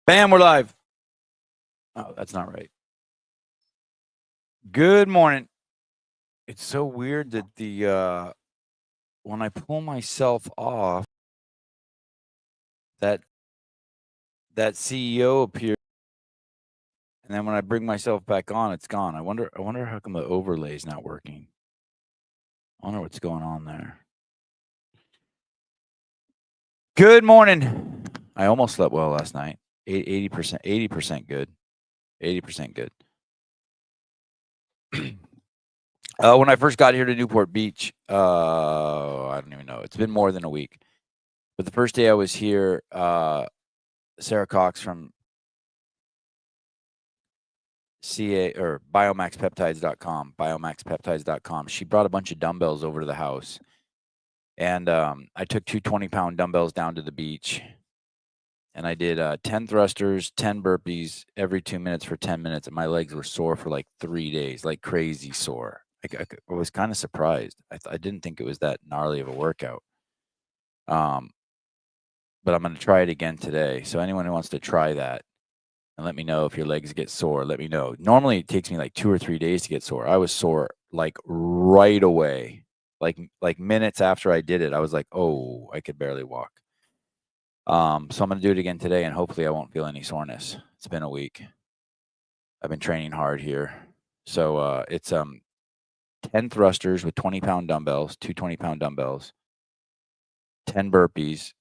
Bam, we're live. Oh, that's not right. Good morning. It's so weird that the when I pull myself off, that that CEO appears, and then when I bring myself back on, it's gone. I wonder how come the overlay's not working. I wonder what's going on there. Good morning. I almost slept well last night. 80% good. 80% good. When I first got here to Newport Beach, I don't even know. It's been more than a week. But the first day I was here, Sarah Cox from CA or biomaxpeptides.com, she brought a bunch of dumbbells over to the house. And I took two 20-pound dumbbells down to the beach. And I did 10 thrusters, 10 burpees every 2 minutes for 10 minutes. And my legs were sore for like 3 days, like crazy sore. I was kind of surprised. I didn't think it was that gnarly of a workout. But I'm going to try it again today. So anyone who wants to try that, and let me know if your legs get sore. Let me know. Normally, it takes me like 2 or 3 days to get sore. I was sore like right away, like minutes after I did it. I was like, oh, I could barely walk. So I'm gonna do it again today, and hopefully, I won't feel any soreness. It's been a week. I've been training hard here, so it's 10 thrusters with 20-pound dumbbells, two 20-pound dumbbells, 10 burpees,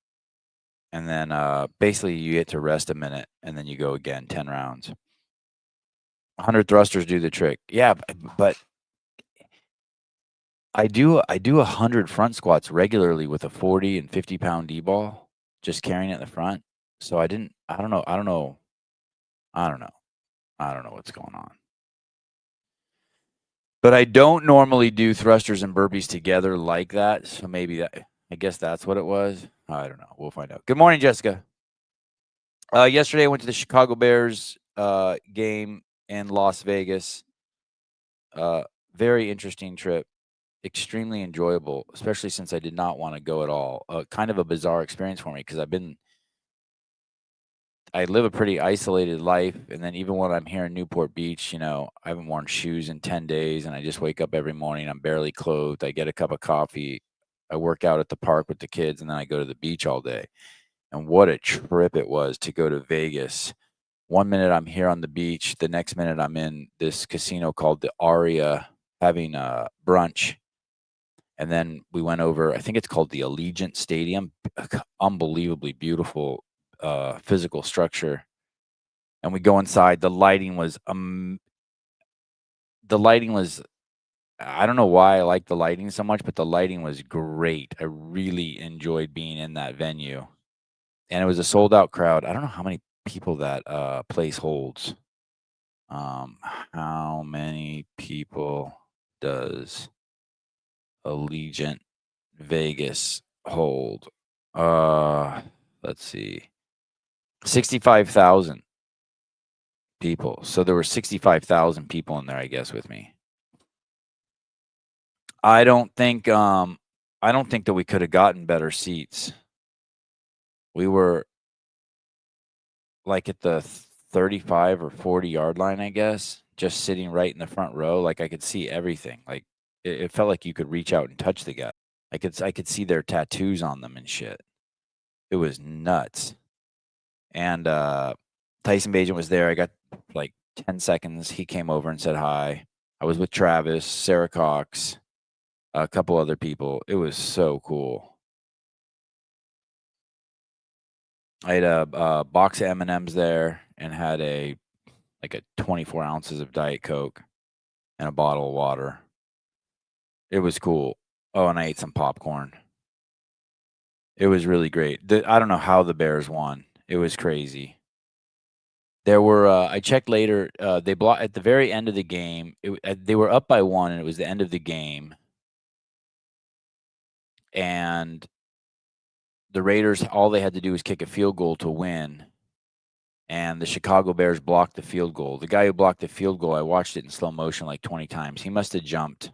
and then basically you get to rest a minute, and then you go again, 10 rounds. 100 thrusters do the trick. Yeah, but I do 100 front squats regularly with a 40 and 50-pound D-ball, just carrying it in the front. So I don't know what's going on. But I don't normally do thrusters and burpees together like that. So maybe I guess that's what it was. I don't know. We'll find out. Good morning, Jessica. Yesterday I went to the Chicago Bears game in Las Vegas. Very interesting trip. Extremely enjoyable, especially since I did not want to go at all. Kind of a bizarre experience for me because I live a pretty isolated life, and then even when I'm here in Newport Beach, I haven't worn shoes in 10 days, and I just wake up every morning. I'm barely clothed. I get a cup of coffee. I work out at the park with the kids, and then I go to the beach all day. And what a trip it was to go to Vegas. 1 minute I'm here on the beach, the next minute I'm in this casino called the Aria having a brunch. And then we went over, I think it's called the Allegiant Stadium, unbelievably beautiful physical structure. And we go inside. The lighting was, I don't know why I like the lighting so much, but the lighting was great. I really enjoyed being in that venue. And it was a sold out crowd. I don't know how many people that place holds. How many people does Allegiant Vegas hold? Let's see. 65,000 people. So there were 65,000 people in there, I guess, with me. I don't think that we could have gotten better seats. We were like at the 35 or 40 yard line, I guess, just sitting right in the front row. Like I could see everything. Like it felt like you could reach out and touch the guy. I could see their tattoos on them and shit. It was nuts. And Tyson Bagent was there. I got like 10 seconds. He came over and said hi. I was with Travis, Sarah Cox, a couple other people. It was so cool. I had a box of M&Ms there and had a 24 ounces of Diet Coke and a bottle of water. It was cool. Oh, and I ate some popcorn. It was really great. I don't know how the Bears won. It was crazy. There were I checked later. They blocked at the very end of the game. They were up by 1, and it was the end of the game. And the Raiders, all they had to do was kick a field goal to win. And the Chicago Bears blocked the field goal. The guy who blocked the field goal, I watched it in slow motion like 20 times. He must have jumped,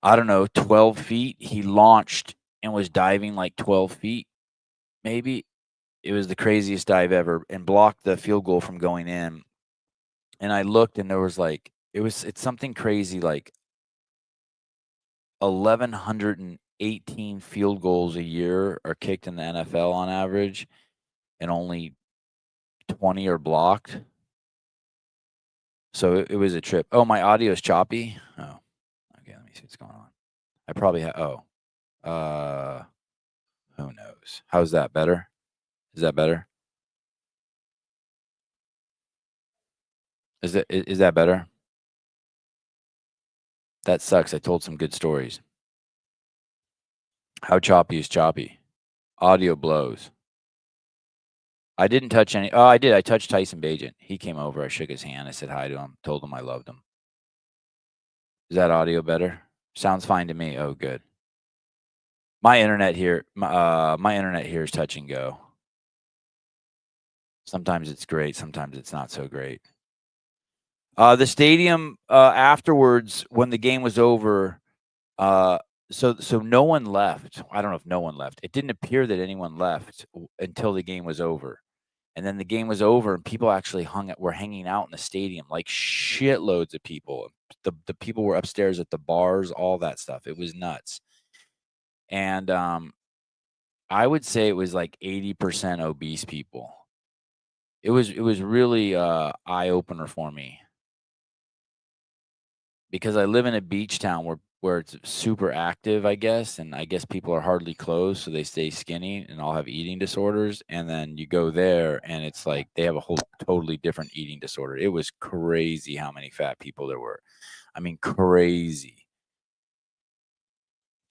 I don't know, 12 feet. He launched and was diving like 12 feet, maybe. It was the craziest dive ever and blocked the field goal from going in. And I looked and there was like it's something crazy like 1,118 field goals a year are kicked in the NFL on average, and only 20 are blocked. So it was a trip. Oh, my audio is choppy. Oh, okay. Let me see what's going on. I probably have. Who knows? How's that better? Is that better? Is that better? That sucks. I told some good stories. How choppy is choppy? Audio blows. I didn't touch any. Oh, I did. I touched Tyson Bagent. He came over. I shook his hand. I said hi to him. Told him I loved him. Is that audio better? Sounds fine to me. Oh, good. My internet here is touch and go. Sometimes it's great. Sometimes it's not so great. The stadium afterwards, when the game was over, so no one left. I don't know if no one left. It didn't appear that anyone left until the game was over. And then the game was over, and people actually were hanging out in the stadium, like shitloads of people. The people were upstairs at the bars, all that stuff. It was nuts. And I would say it was like 80% obese people. It was really eye opener for me because I live in a beach town where it's super active, I guess, and I guess people are hardly clothed, so they stay skinny and all have eating disorders. And then you go there, and it's like they have a whole totally different eating disorder. It was crazy how many fat people there were. I mean, crazy.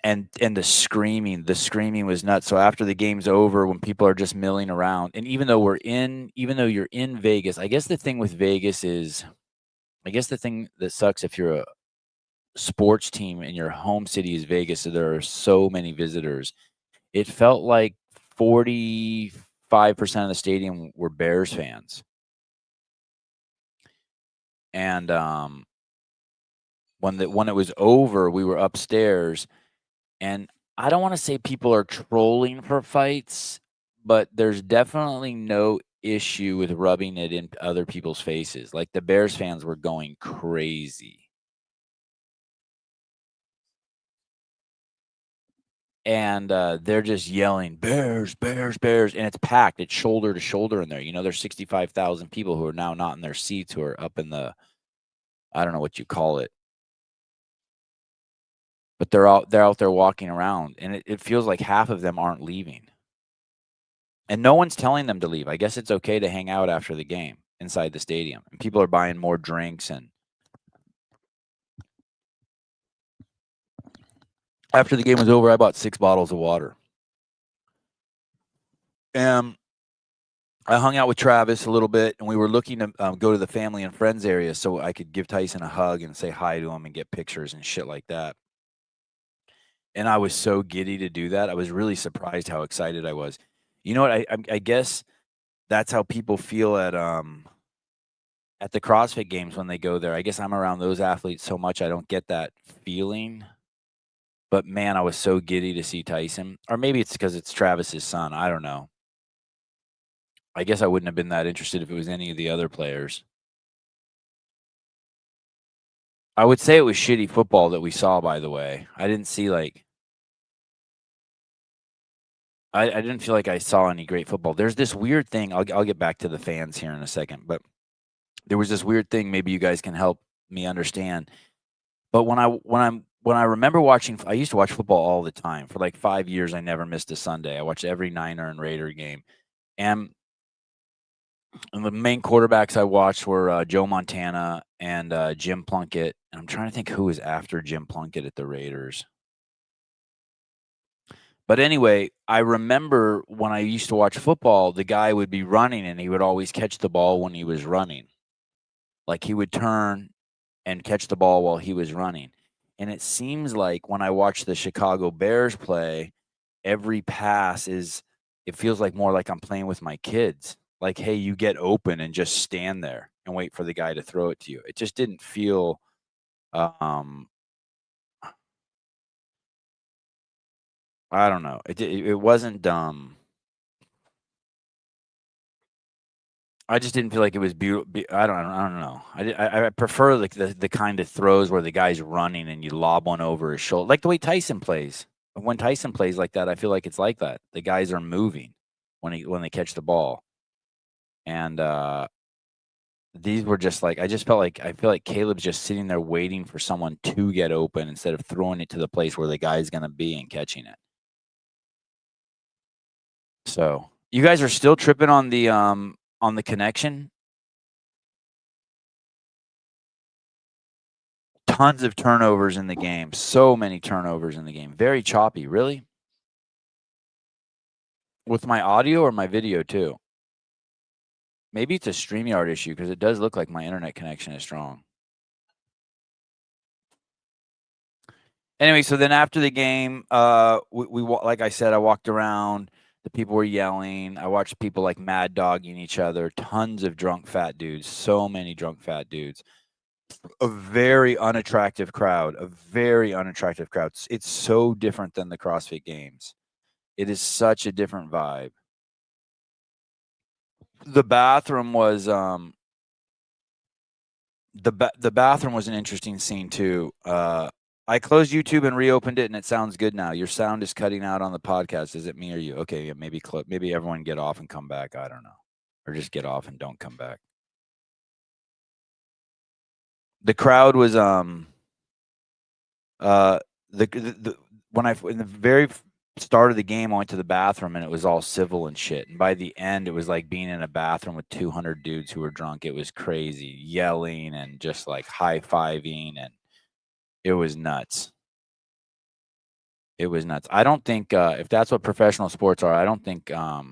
And the screaming was nuts. So after the game's over, when people are just milling around, and even though you're in Vegas, I guess the thing with Vegas is, I guess the thing that sucks if you're a sports team and your home city is Vegas, so there are so many visitors. It felt like 45% of the stadium were Bears fans. And when it was over, we were upstairs, and I don't want to say people are trolling for fights, but there's definitely no issue with rubbing it in other people's faces. Like the Bears fans were going crazy. And they're just yelling, "Bears, Bears, Bears," and it's packed. It's shoulder to shoulder in there. There's 65,000 people who are now not in their seats, who are up in the, I don't know what you call it, but they're out there walking around, and it feels like half of them aren't leaving. And no one's telling them to leave. I guess it's okay to hang out after the game inside the stadium. And people are buying more drinks, and after the game was over, I bought 6 bottles of water. And I hung out with Travis a little bit, and we were looking to go to the family and friends area so I could give Tyson a hug and say hi to him and get pictures and shit like that. And I was so giddy to do that. I was really surprised how excited I was. You know what? I guess that's how people feel at the CrossFit Games when they go there. I guess I'm around those athletes so much I don't get that feeling. But man, I was so giddy to see Tyson. Or maybe it's because it's Travis's son. I don't know. I guess I wouldn't have been that interested if it was any of the other players. I would say it was shitty football that we saw, by the way. I didn't see I didn't feel like I saw any great football. There's this weird thing. I'll get back to the fans here in a second, but there was this weird thing. Maybe you guys can help me understand. But when I remember watching, I used to watch football all the time. For like 5 years, I never missed a Sunday. I watched every Niner and Raider game, and the main quarterbacks I watched were Joe Montana and Jim Plunkett. And I'm trying to think who was after Jim Plunkett at the Raiders. But anyway, I remember when I used to watch football, the guy would be running and he would always catch the ball when he was running. Like he would turn and catch the ball while he was running. And it seems like when I watch the Chicago Bears play, every pass it feels like more like I'm playing with my kids. Like, hey, you get open and just stand there and wait for the guy to throw it to you. It just didn't feel I don't know. It wasn't I just didn't feel like it was beautiful. I don't know. I prefer like the kind of throws where the guy's running and you lob one over his shoulder, like the way Tyson plays. When Tyson plays like that, I feel like it's like that. The guys are moving when they catch the ball, and these were just like I feel like Caleb's just sitting there waiting for someone to get open instead of throwing it to the place where the guy's gonna be and catching it. So you guys are still tripping on the connection. Tons of turnovers in the game. So many turnovers in the game. Very choppy. Really? With my audio or my video too? Maybe it's a StreamYard issue because it does look like my internet connection is strong. Anyway, so then after the game, like I said, I walked around. The people were yelling. I watched people like mad dogging each other. Tons of drunk fat dudes. So many drunk fat dudes. A very unattractive crowd. A very unattractive crowd. It's so different than the CrossFit Games. It is such a different vibe. The bathroom was the bathroom was an interesting scene too. I closed YouTube and reopened it, and it sounds good now. Your sound is cutting out on the podcast. Is it me or you? Okay, yeah, maybe everyone get off and come back. I don't know, or just get off and don't come back. The crowd was the when I in the very start of the game, I went to the bathroom and it was all civil and shit. And by the end, it was like being in a bathroom with 200 dudes who were drunk. It was crazy, yelling and just like high fiving, and it was nuts. It was nuts. I don't think if that's what professional sports are, I don't think I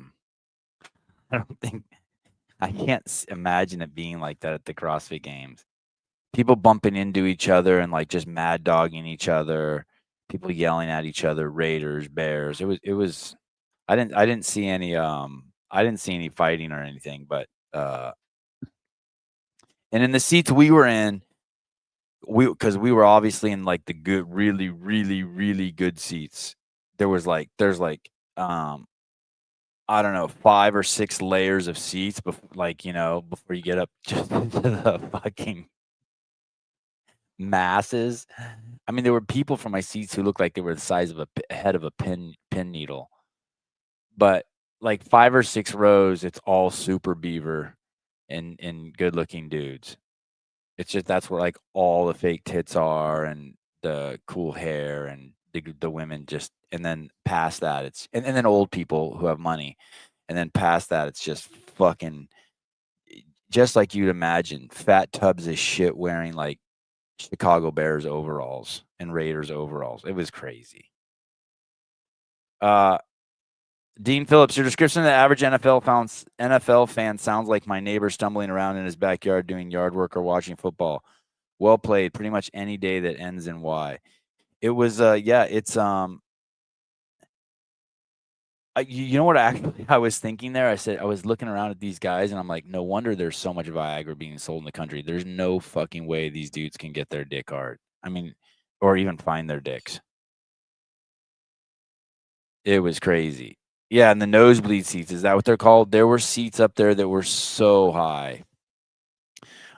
don't think I can't imagine it being like that at the CrossFit Games. People bumping into each other and like just mad dogging each other, people yelling at each other, Raiders, Bears. It was I didn't see any fighting or anything, but and in the seats we were in, because we were obviously in like the good, really, really, really good seats. There's like I don't know, 5 or 6 layers of seats before you get up just into the fucking masses. I mean, there were people from my seats who looked like they were the size of a head of a pin needle. But like 5 or 6 rows, it's all super beaver and good-looking dudes. It's just that's where like all the fake tits are and the cool hair and the women just, and then past that and then old people who have money. And then past that, it's just fucking just like you'd imagine, fat tubs of shit wearing like Chicago Bears overalls and Raiders overalls. It was crazy. Dean Phillips, your description of the average NFL fan sounds like my neighbor stumbling around in his backyard doing yard work or watching football. Well played. Pretty much any day that ends in Y. It was it's you know what actually I was thinking there? I said I was looking around at these guys and I'm like, no wonder there's so much Viagra being sold in the country. There's no fucking way these dudes can get their dick hard. I mean, or even find their dicks. It was crazy. Yeah, and the nosebleed seats, is that what they're called? There were seats up there that were so high.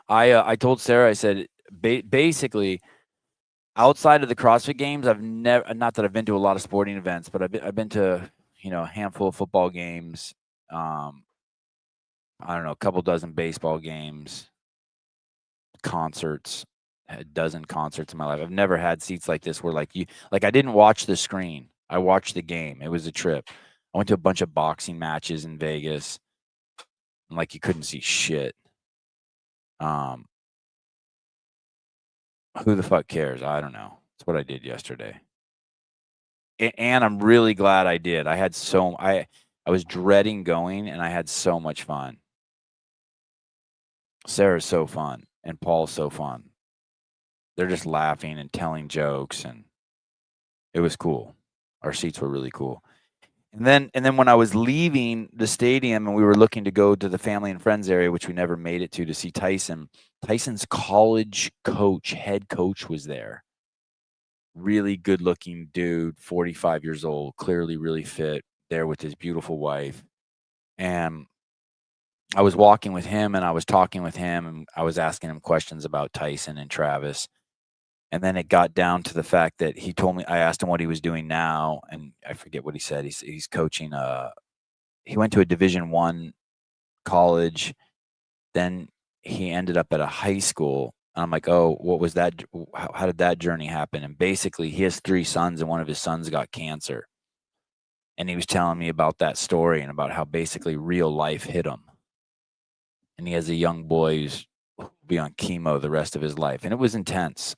I told Sarah, I said, basically, outside of the CrossFit Games, I've never, not that I've been to a lot of sporting events, but I've been to, a handful of football games. I don't know, a couple dozen baseball games, concerts, a dozen concerts in my life. I've never had seats like this where I didn't watch the screen. I watched the game. It was a trip. I went to a bunch of boxing matches in Vegas. And like you couldn't see shit. Who the fuck cares? I don't know. It's what I did yesterday. And I'm really glad I did. I was dreading going and I had so much fun. Sarah's so fun and Paul's so fun. They're just laughing and telling jokes, and it was cool. Our seats were really cool. And then when I was leaving the stadium and we were looking to go to the family and friends area, which we never made it to see Tyson, Tyson's college head coach was there. Really good looking dude, 45 years old, clearly really fit, there with his beautiful wife. And I was walking with him and I was talking with him and I was asking him questions about Tyson and Travis. And then it got down to the fact that he told me, I asked him what he was doing now, and I forget what he said. He's coaching. He went to a Division I college. Then he ended up at a high school. And I'm like, oh, what was that? How did that journey happen? And basically, he has 3 sons, and one of his sons got cancer. And he was telling me about that story and about how basically real life hit him. And he has a young boy who's be on chemo the rest of his life. And it was intense.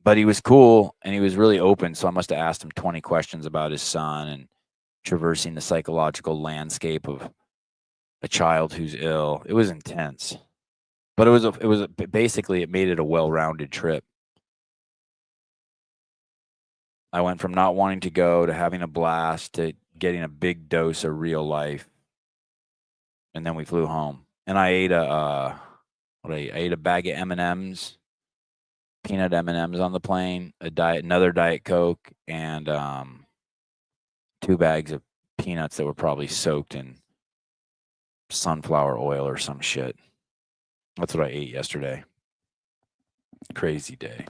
But he was cool and he was really open. So I must have asked him 20 questions about his son and traversing the psychological landscape of a child who's ill. It was intense. But basically it made it a well-rounded trip. I went from not wanting to go to having a blast to getting a big dose of real life. And then we flew home. And I ate I ate a bag of M&Ms, peanut M&Ms on the plane, another Diet Coke, and 2 bags of peanuts that were probably soaked in sunflower oil or some shit. That's what I ate yesterday. Crazy day.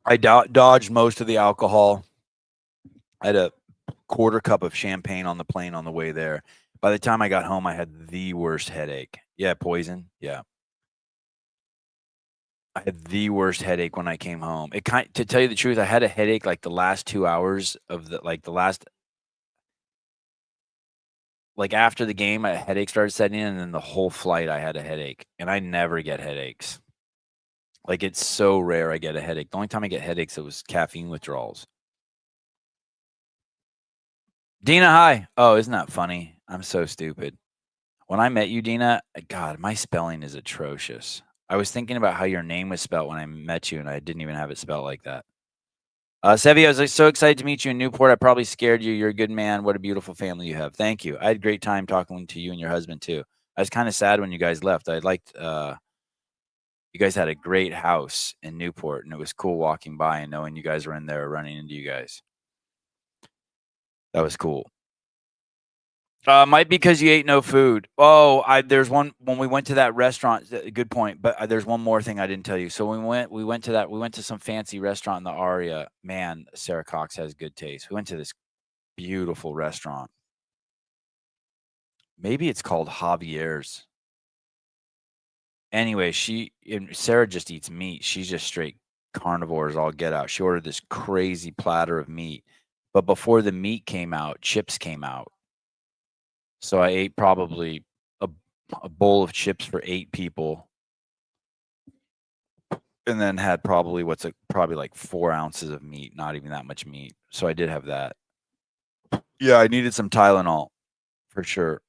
I dodged most of the alcohol. I had a quarter cup of champagne on the plane on the way there. By the time I got home, I had the worst headache. Yeah, poison. Yeah. I had the worst headache when I came home. To tell you the truth, I had a headache like the last 2 hours of after the game, a headache started setting in, and then the whole flight I had a headache. And I never get headaches. Like, it's so rare I get a headache. The only time I get headaches, it was caffeine withdrawals. Dina, hi. Oh, isn't that funny? I'm so stupid. When I met you, Dina, God, my spelling is atrocious. I was thinking about how your name was spelled when I met you, and I didn't even have it spelled like that. Sevi, I was so excited to meet you in Newport. I probably scared you. You're a good man. What a beautiful family you have. Thank you. I had a great time talking to you and your husband, too. I was kind of sad when you guys left. I liked you guys had a great house in Newport, and it was cool walking by and knowing you guys were in there running into you guys. That was cool. Might be because you ate no food. Oh, there's one when we went to that restaurant. Good point. But there's one more thing I didn't tell you. So we went to some fancy restaurant in the Aria. Man, Sarah Cox has good taste. We went to this beautiful restaurant. Maybe it's called Javier's. Anyway, Sarah just eats meat. She's just straight carnivores all get out. She ordered this crazy platter of meat. But before the meat came out, chips came out. So I ate probably a bowl of chips for 8 people. And then had probably probably like 4 ounces of meat, not even that much meat. So I did have that. Yeah, I needed some Tylenol for sure.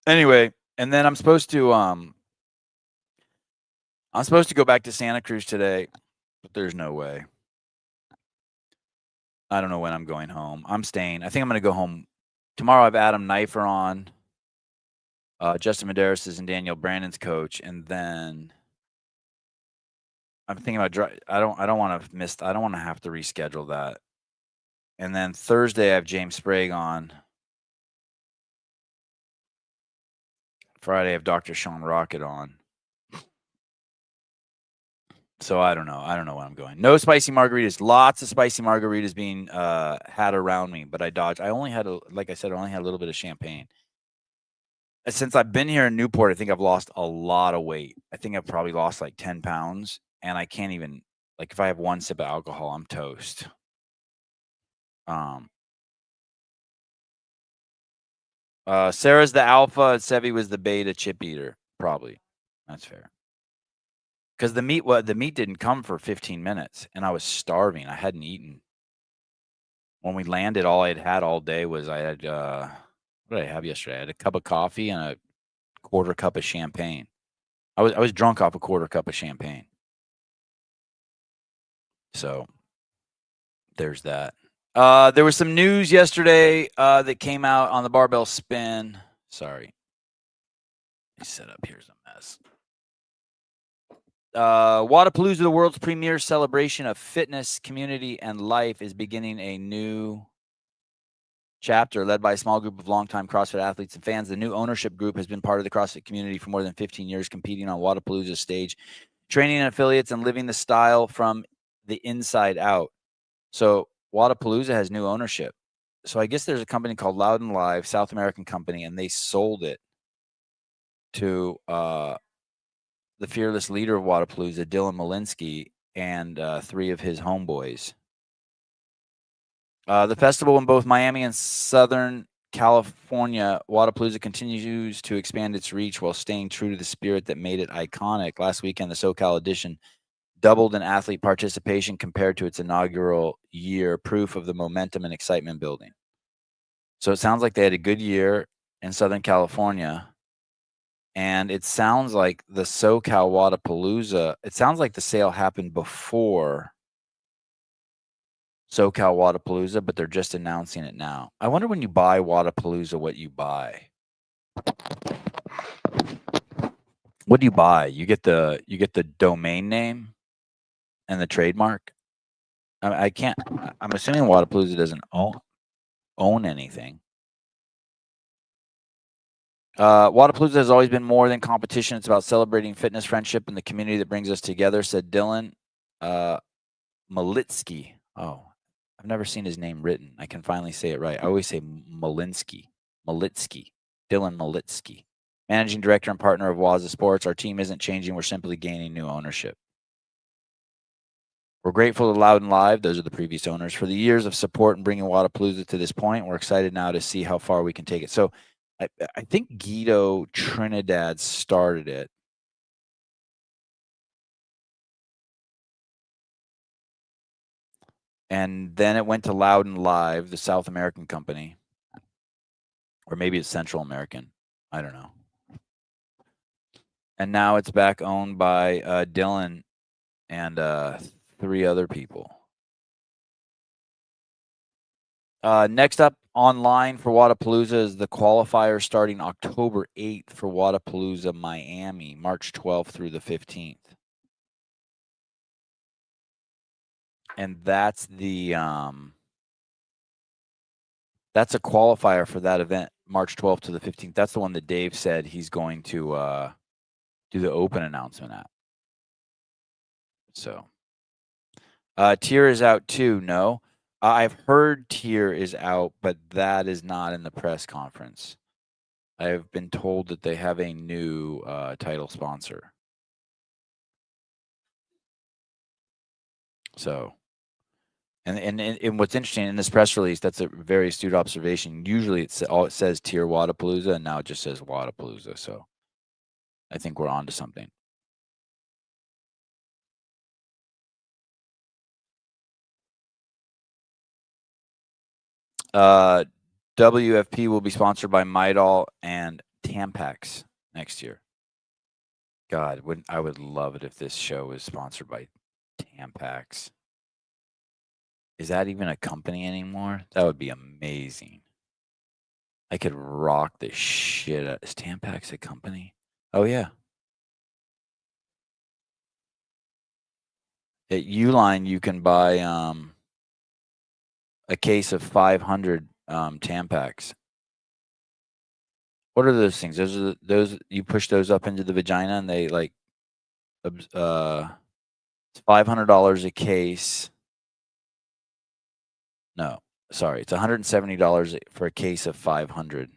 Anyway, and then I'm supposed to go back to Santa Cruz today, but there's no way. I don't know when I'm going home. I'm staying. I think I'm going to go home tomorrow. I have Adam Knifer on. Justin Medeiros is and Daniel Brandon's coach, and then I'm thinking about I don't want to miss. I don't want to have to reschedule that. And then Thursday I have James Sprague on. Friday I have Dr. Sean Rocket on. So I don't know. I don't know when I'm going. No spicy margaritas. Lots of spicy margaritas being had around me, but I dodged. I only had like I said, I only had a little bit of champagne. Since I've been here in Newport, I think I've lost a lot of weight. I think I've probably lost like 10 pounds, and I can't even if I have one sip of alcohol, I'm toast. Sarah's the alpha, Sevi was the beta chip eater, probably. That's fair. Because the meat didn't come for 15 minutes, and I was starving. I hadn't eaten. When we landed, all I had all day was I had what did I have yesterday? I had a cup of coffee and a quarter cup of champagne. I was drunk off a quarter cup of champagne. So there's that. There was some news yesterday that came out on the barbell spin. Sorry. Let me set up. Here's a mess. Wodapalooza, the world's premier celebration of fitness, community, and life, is beginning a new chapter led by a small group of longtime CrossFit athletes and fans. The new ownership group has been part of the CrossFit community for more than 15 years, competing on Wodapalooza's stage, training affiliates, and living the style from the inside out. So Wodapalooza has new ownership. So I guess there's a company called Loud and Live, South American company, and they sold it to the fearless leader of Wodapalooza, Dylan Malinsky, and 3 of his homeboys. The festival in both Miami and Southern California, Wodapalooza continues to expand its reach while staying true to the spirit that made it iconic. Last weekend, the SoCal edition doubled in athlete participation compared to its inaugural year, proof of the momentum and excitement building. So it sounds like they had a good year in Southern California. And it sounds like the SoCal Wodapalooza, it sounds like the sale happened before SoCal Wodapalooza, but they're just announcing it now. I wonder when you buy Wodapalooza what you buy. What do you buy? You get the domain name and the trademark. I can't. I'm assuming Wodapalooza doesn't own anything. Wodapalooza has always been more than competition. It's about celebrating fitness, friendship, and the community that brings us together, said Dylan Malitsky. Oh, I've never seen his name written. I can finally say it right. I always say Malitsky. Dylan Malitsky. Managing director and partner of Waza Sports. Our team isn't changing. We're simply gaining new ownership. We're grateful to Loud and Live, those are the previous owners, for the years of support and bringing Wodapalooza to this point. We're excited now to see how far we can take it. So I think Guido Trinidad started it. And then it went to Loud and Live, the South American company. Or maybe it's Central American. I don't know. And now it's back owned by Dylan and 3 other people. Next up online for Wodapalooza is the qualifier starting October 8th for Wodapalooza Miami, March 12th through the 15th. And that's the that's a qualifier for that event, March 12th to the 15th. That's the one that Dave said he's going to do the open announcement at. So Tier is out too, no? I've heard Tier is out, but that is not in the press conference. I have been told that they have a new title sponsor. So, and what's interesting in this press release, that's a very astute observation. Usually it says Tier Wodapalooza, and now it just says Wodapalooza. So I think we're on to something. WFP will be sponsored by Midol and Tampax next year. God, I would love it if this show was sponsored by Tampax. Is that even a company anymore? That would be amazing. I could rock the shit out. Is Tampax a company? Oh, yeah. At Uline, you can buy a case of 500 Tampax. What are those things? Those you push those up into the vagina and they like it's $500 a case. No, sorry, it's $170 for a case of 500.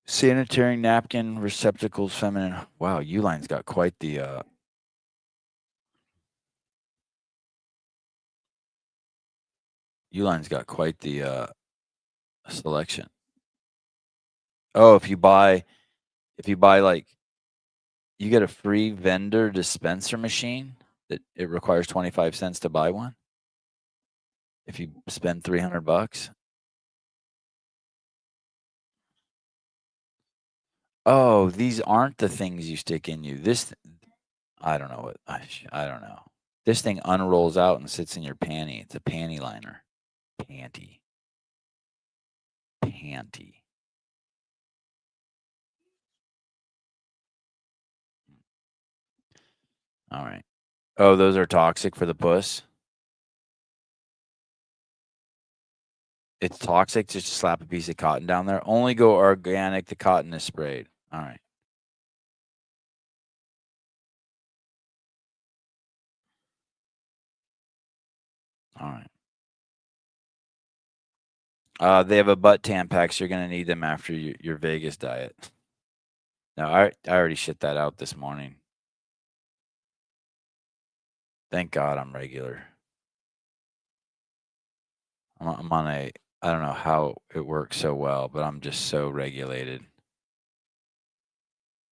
Sanitary napkin receptacles, feminine. Wow, Uline's got quite the Uline's got quite the selection. Oh, if you buy like you get a free vendor dispenser machine that it requires 25 cents to buy one. If you spend $300. Oh, these aren't the things you stick in you. I don't know what I don't know. This thing unrolls out and sits in your panty. It's a panty liner. Panty. All right. Oh, those are toxic for the puss? It's toxic to just slap a piece of cotton down there? Only go organic, the cotton is sprayed. All right. All right. They have a butt Tampax. You're gonna need them after your Vegas diet. No, I already shit that out this morning. Thank God I'm regular. I'm on a I don't know how it works so well, but I'm just so regulated.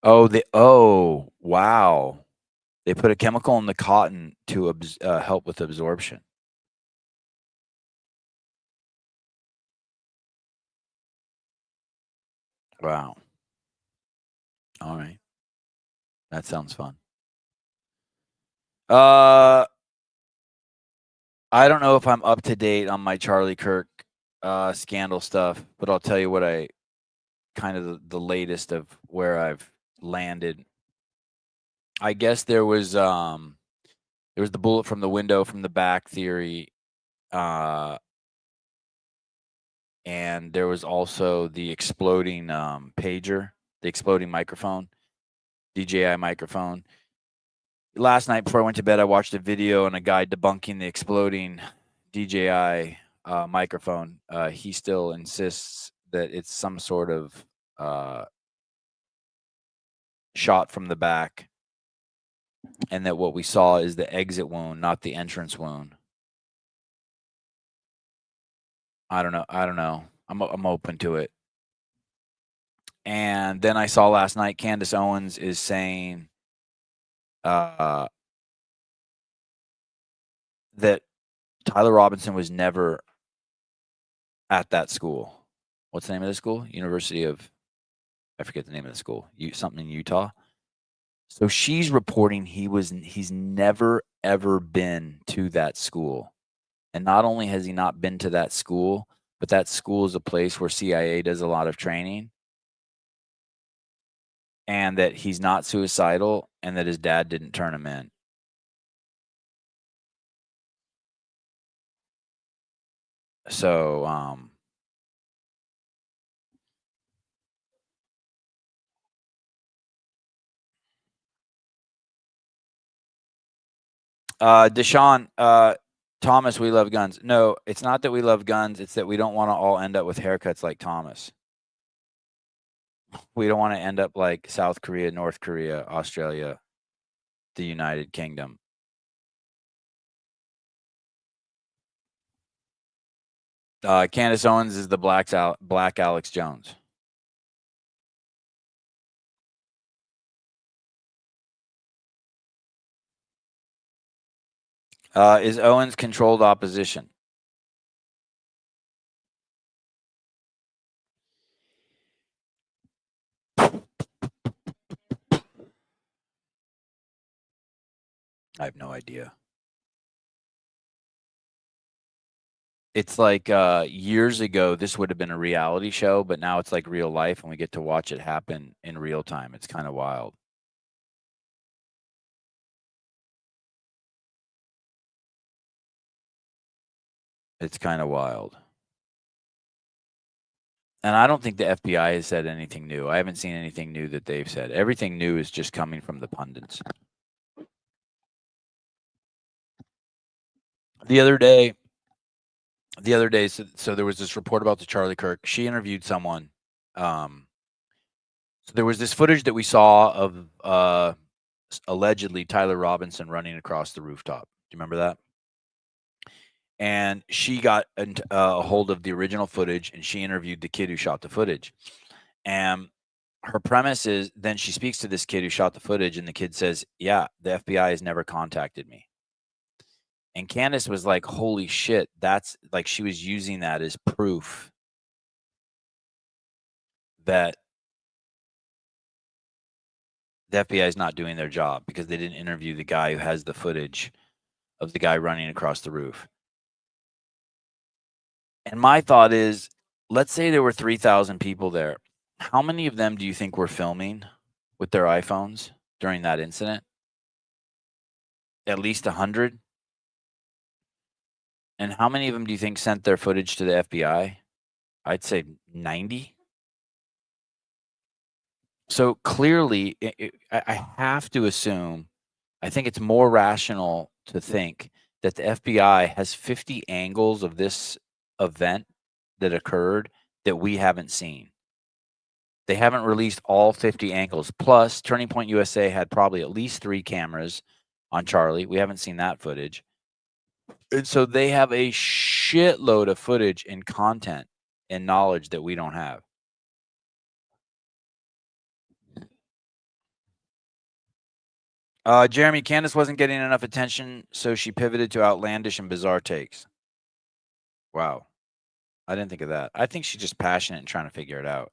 Oh, wow. They put a chemical in the cotton to help with absorption. Wow. All right. That sounds fun. Uh, I don't know if I'm up to date on my Charlie Kirk scandal stuff, but I'll tell you what I kind of the latest of where I've landed. I guess there was the bullet from the window from the back theory, uh, and there was also the exploding pager, the exploding microphone, DJI microphone. Last night before I went to bed, I watched a video and a guy debunking the exploding DJI microphone. He still insists that it's some sort of shot from the back, and that what we saw is the exit wound, not the entrance wound. I don't know. I don't know. I'm open to it. And then I saw last night Candace Owens is saying uh, that Tyler Robinson was never at that school. What's the name of the school? University of I forget the name of the school. Something in Utah. So she's reporting he's never ever been to that school. And not only has he not been to that school, but that school is a place where CIA does a lot of training, and that he's not suicidal and that his dad didn't turn him in. So, Deshaun, Thomas, we love guns. No, it's not that we love guns. It's that we don't want to all end up with haircuts like Thomas. We don't want to end up like South Korea, North Korea, Australia, the United Kingdom. Candace Owens is the black Alex Jones. Is Owens controlled opposition? I have no idea. It's like years ago, this would have been a reality show, but now it's like real life, and we get to watch it happen in real time. It's kind of wild. It's kind of wild. And I don't think the FBI has said anything new. I haven't seen anything new that they've said. Everything new is just coming from the pundits. The other day, so there was this report about the Charlie Kirk. She interviewed someone. So there was this footage that we saw of allegedly Tyler Robinson running across the rooftop. Do you remember that? And she got a hold of the original footage, and she interviewed the kid who shot the footage. And her premise is then she speaks to this kid who shot the footage, and the kid says, "Yeah, the FBI has never contacted me." And Candace was like, "Holy shit!" That's like she was using that as proof that the FBI is not doing their job because they didn't interview the guy who has the footage of the guy running across the roof. And my thought is, let's say there were 3,000 people there. How many of them do you think were filming with their iPhones during that incident? At least 100. And how many of them do you think sent their footage to the FBI? I'd say 90. So clearly, I have to assume, I think it's more rational to think that the FBI has 50 angles of this event that occurred that we haven't seen. They haven't released all 50 angles. Plus, Turning Point USA had probably at least 3 cameras on Charlie. We haven't seen that footage. And so they have a shitload of footage and content and knowledge that we don't have. Jeremy, Candace wasn't getting enough attention, so she pivoted to outlandish and bizarre takes. Wow. I didn't think of that. I think she's just passionate and trying to figure it out.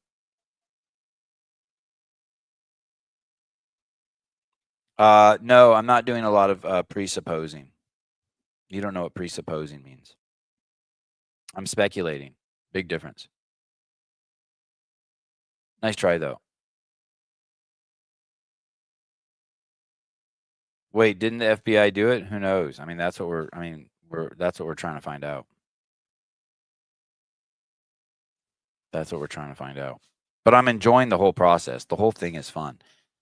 No, I'm not doing a lot of presupposing. You don't know what presupposing means. I'm speculating. Big difference. Nice try, though. Wait, didn't the FBI do it? Who knows? I mean, that's what we're trying to find out. That's what we're trying to find out. But I'm enjoying the whole process. The whole thing is fun.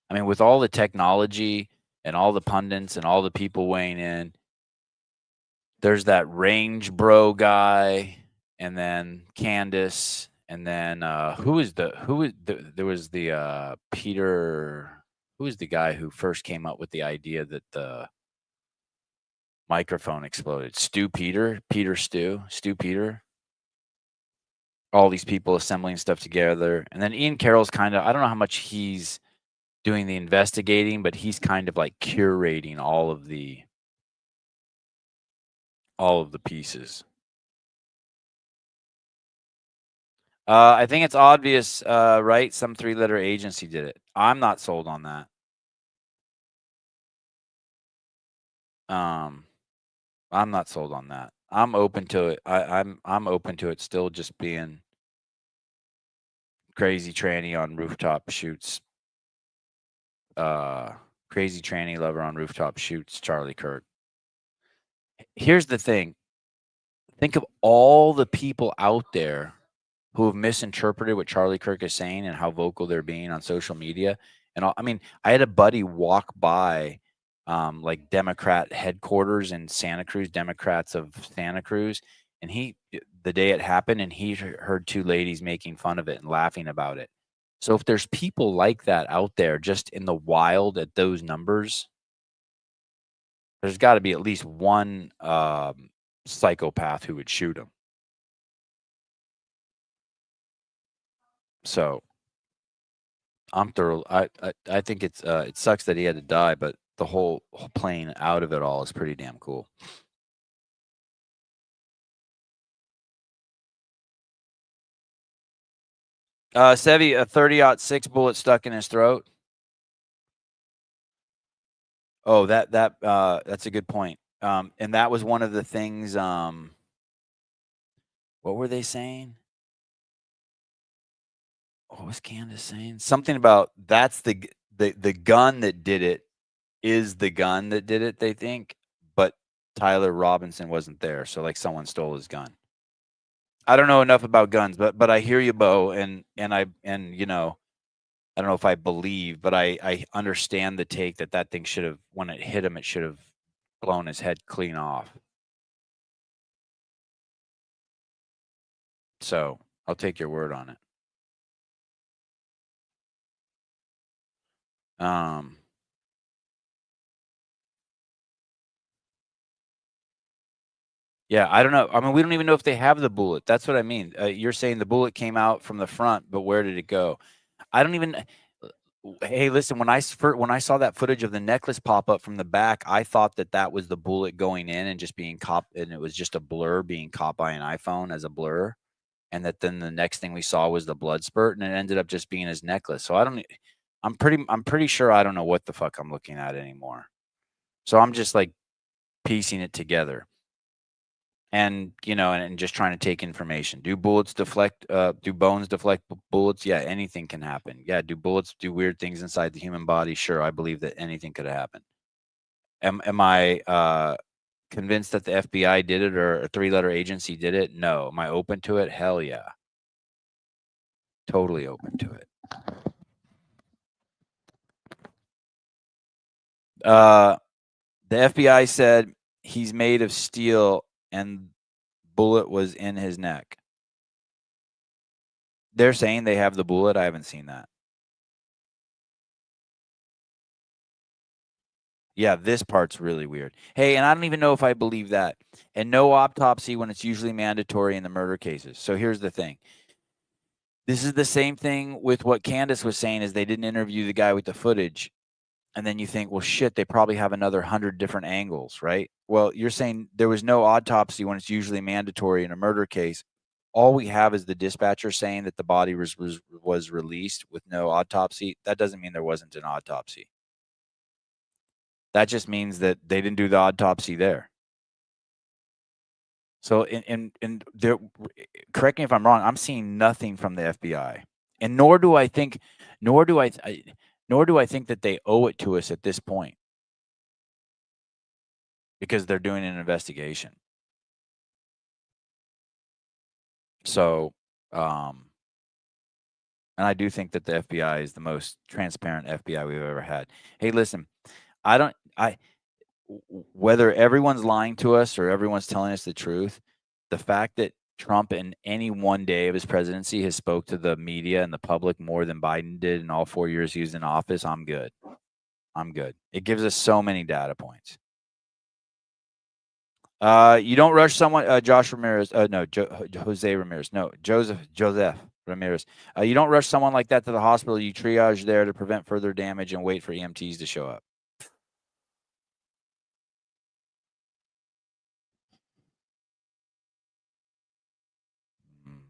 I mean, with all the technology and all the pundits and all the people weighing in, there's that range bro guy, and then Candace, and then there was the Peter. Who was the guy who first came up with the idea that the microphone exploded? Stu Peter, Stu Peter. All these people assembling stuff together, and then Ian Carroll's kind of, I don't know how much he's doing the investigating, but he's kind of like curating all of the pieces. I think it's obvious, right? Some 3-letter agency did it. I'm not sold on that. I'm not sold on that. I'm open to it. I'm open to it still just being crazy tranny on rooftop shoots. Crazy tranny lover on rooftop shoots Charlie Kirk. Here's the thing. Think of all the people out there who have misinterpreted what Charlie Kirk is saying and how vocal they're being on social media. And I mean, I had a buddy walk by like Democrat headquarters in Santa Cruz, Democrats of Santa Cruz, and the day it happened, and he heard 2 ladies making fun of it and laughing about it. So if there's people like that out there just in the wild at those numbers, there's got to be at least one psychopath who would shoot him. So I'm thorough. I think it sucks that he had to die, but the whole playing out of it all is pretty damn cool. Sevi, a 30-06 bullet stuck in his throat. Oh, that's a good point. And that was one of the things. What were they saying? What was Candace saying? Something about that's the gun that did it is the gun that did it. They think, but Tyler Robinson wasn't there, so like someone stole his gun. I don't know enough about guns, but I hear you, Bo, and you know, I don't know if I believe, but I understand the take that thing should have, when it hit him, it should have blown his head clean off. So I'll take your word on it. Yeah, I don't know. I mean, we don't even know if they have the bullet. That's what I mean. You're saying the bullet came out from the front, but where did it go? I don't even. Hey, listen. When I saw that footage of the necklace pop up from the back, I thought that was the bullet going in and just being caught, and it was just a blur being caught by an iPhone as a blur, and that then the next thing we saw was the blood spurt, and it ended up just being his necklace. So I'm pretty sure I don't know what the fuck I'm looking at anymore. So I'm just like piecing it together. And, you know, and just trying to take information. Do bones deflect bullets? Yeah, anything can happen. Yeah, do bullets do weird things inside the human body? Sure, I believe that anything could happen. Am I convinced that the FBI did it or a three-letter agency did it? No. Am I open to it? Hell yeah. Totally open to it. The FBI said he's made of steel and bullet was in his neck. They're saying they have the bullet. I haven't seen that. Yeah, this part's really weird. Hey, and I don't even know if I believe that. And no autopsy when it's usually mandatory in the murder cases. So here's the thing. This is the same thing with what Candace was saying is they didn't interview the guy with the footage. And then you think, well, shit, they probably have another 100 different angles, right? Well, you're saying there was no autopsy when it's usually mandatory in a murder case. All we have is the dispatcher saying that the body was released with no autopsy. That doesn't mean there wasn't an autopsy. That just means that they didn't do the autopsy there. So in there, correct me if I'm wrong, I'm seeing nothing from the FBI. And nor do I think that they owe it to us at this point. Because they're doing an investigation. So, and I do think that the FBI is the most transparent FBI we've ever had. Hey, listen, whether everyone's lying to us or everyone's telling us the truth, the fact that Trump in any one day of his presidency has spoke to the media and the public more than Biden did in all 4 years he was in office, I'm good. I'm good. It gives us so many data points. You don't rush someone, Josh Ramirez. No, Jose Ramirez. No, Joseph Ramirez. You don't rush someone like that to the hospital. You triage there to prevent further damage and wait for EMTs to show up.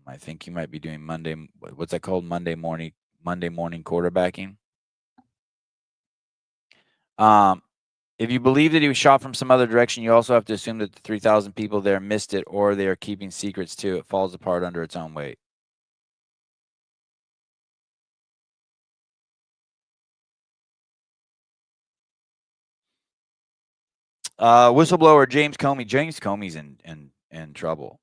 I think you might be doing Monday. What's that called? Monday morning quarterbacking. If you believe that he was shot from some other direction, you also have to assume that the 3,000 people there missed it, or they are keeping secrets too. It falls apart under its own weight. Whistleblower James Comey. James Comey's in trouble.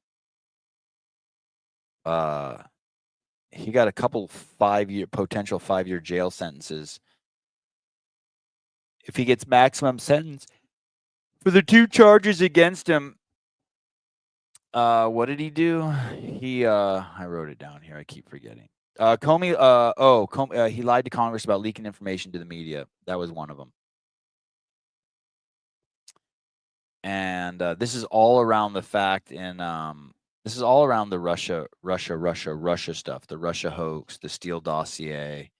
He got a couple potential 5-year jail sentences if he gets maximum sentence for the 2 charges against him. What did he do? I wrote it down here. I keep forgetting. Comey. He lied to Congress about leaking information to the media. That was one of them. And this is all around the fact this is all around the Russia stuff, the Russia hoax, the Steele dossier.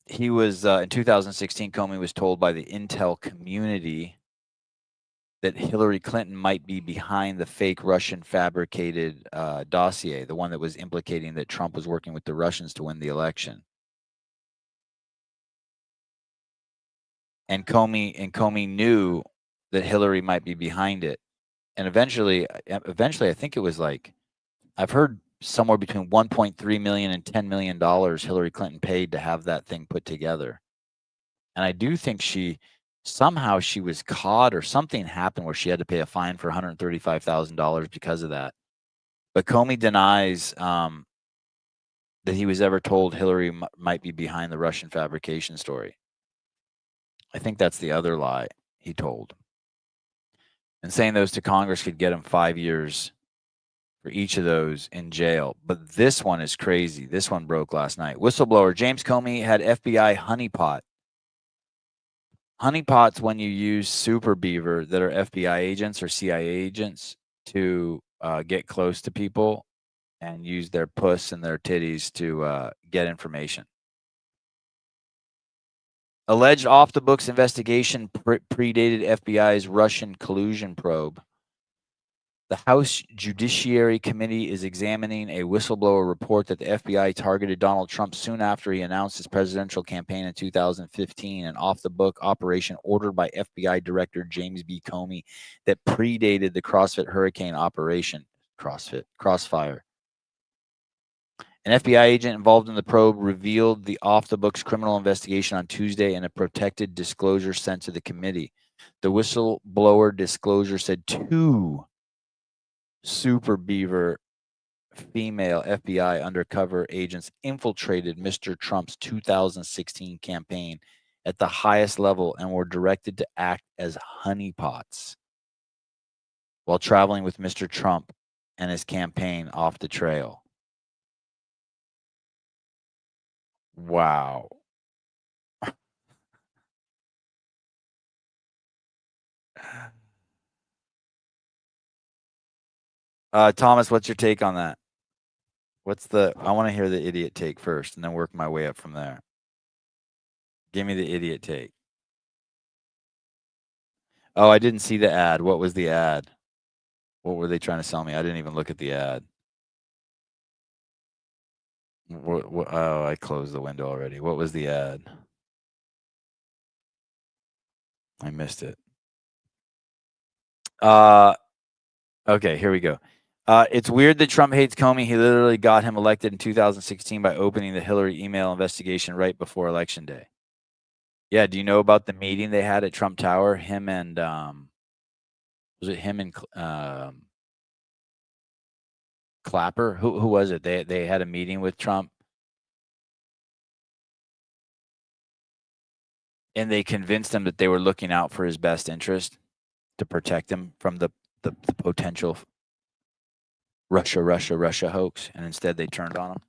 He was in 2016, Comey was told by the intel community that Hillary Clinton might be behind the fake Russian fabricated dossier, the one that was implicating that Trump was working with the Russians to win the election. And Comey knew that Hillary might be behind it. And eventually, I think it was like, I've heard somewhere between 1.3 million and $10 million Hillary Clinton paid to have that thing put together. And I do think somehow she was caught or something happened where she had to pay a fine for $135,000 because of that. But Comey denies that he was ever told Hillary might be behind the Russian fabrication story. I think that's the other lie he told. And saying those to Congress could get him 5 years for each of those in jail. But this one is crazy. This one broke last night. Whistleblower James Comey had FBI honeypot. Honeypot's when you use super beaver that are FBI agents or CIA agents to get close to people and use their puss and their titties to get information. Alleged off-the-books investigation predated FBI's Russian collusion probe. The House Judiciary Committee is examining a whistleblower report that the FBI targeted Donald Trump soon after he announced his presidential campaign in 2015, an off-the-book operation ordered by FBI Director James B. Comey that predated the CrossFit Hurricane operation. Crossfire. An FBI agent involved in the probe revealed the off-the-books criminal investigation on Tuesday in a protected disclosure sent to the committee. The whistleblower disclosure said 2 Super Beaver female FBI undercover agents infiltrated Mr. Trump's 2016 campaign at the highest level and were directed to act as honeypots while traveling with Mr. Trump and his campaign off the trail. Wow. Thomas, what's your take on that? I want to hear the idiot take first and then work my way up from there. Give me the idiot take. Oh, I didn't see the ad. What was the ad? What were they trying to sell me? I didn't even look at the ad. Oh, I closed the window already. What was the ad? I missed it. Okay, here we go. It's weird that Trump hates Comey. He literally got him elected in 2016 by opening the Hillary email investigation right before Election Day. Yeah, do you know about the meeting they had at Trump Tower? Him and was it him and Clapper? Who was it? They had a meeting with Trump, and they convinced him that they were looking out for his best interest to protect him from the potential Russia hoax, and instead they turned on him.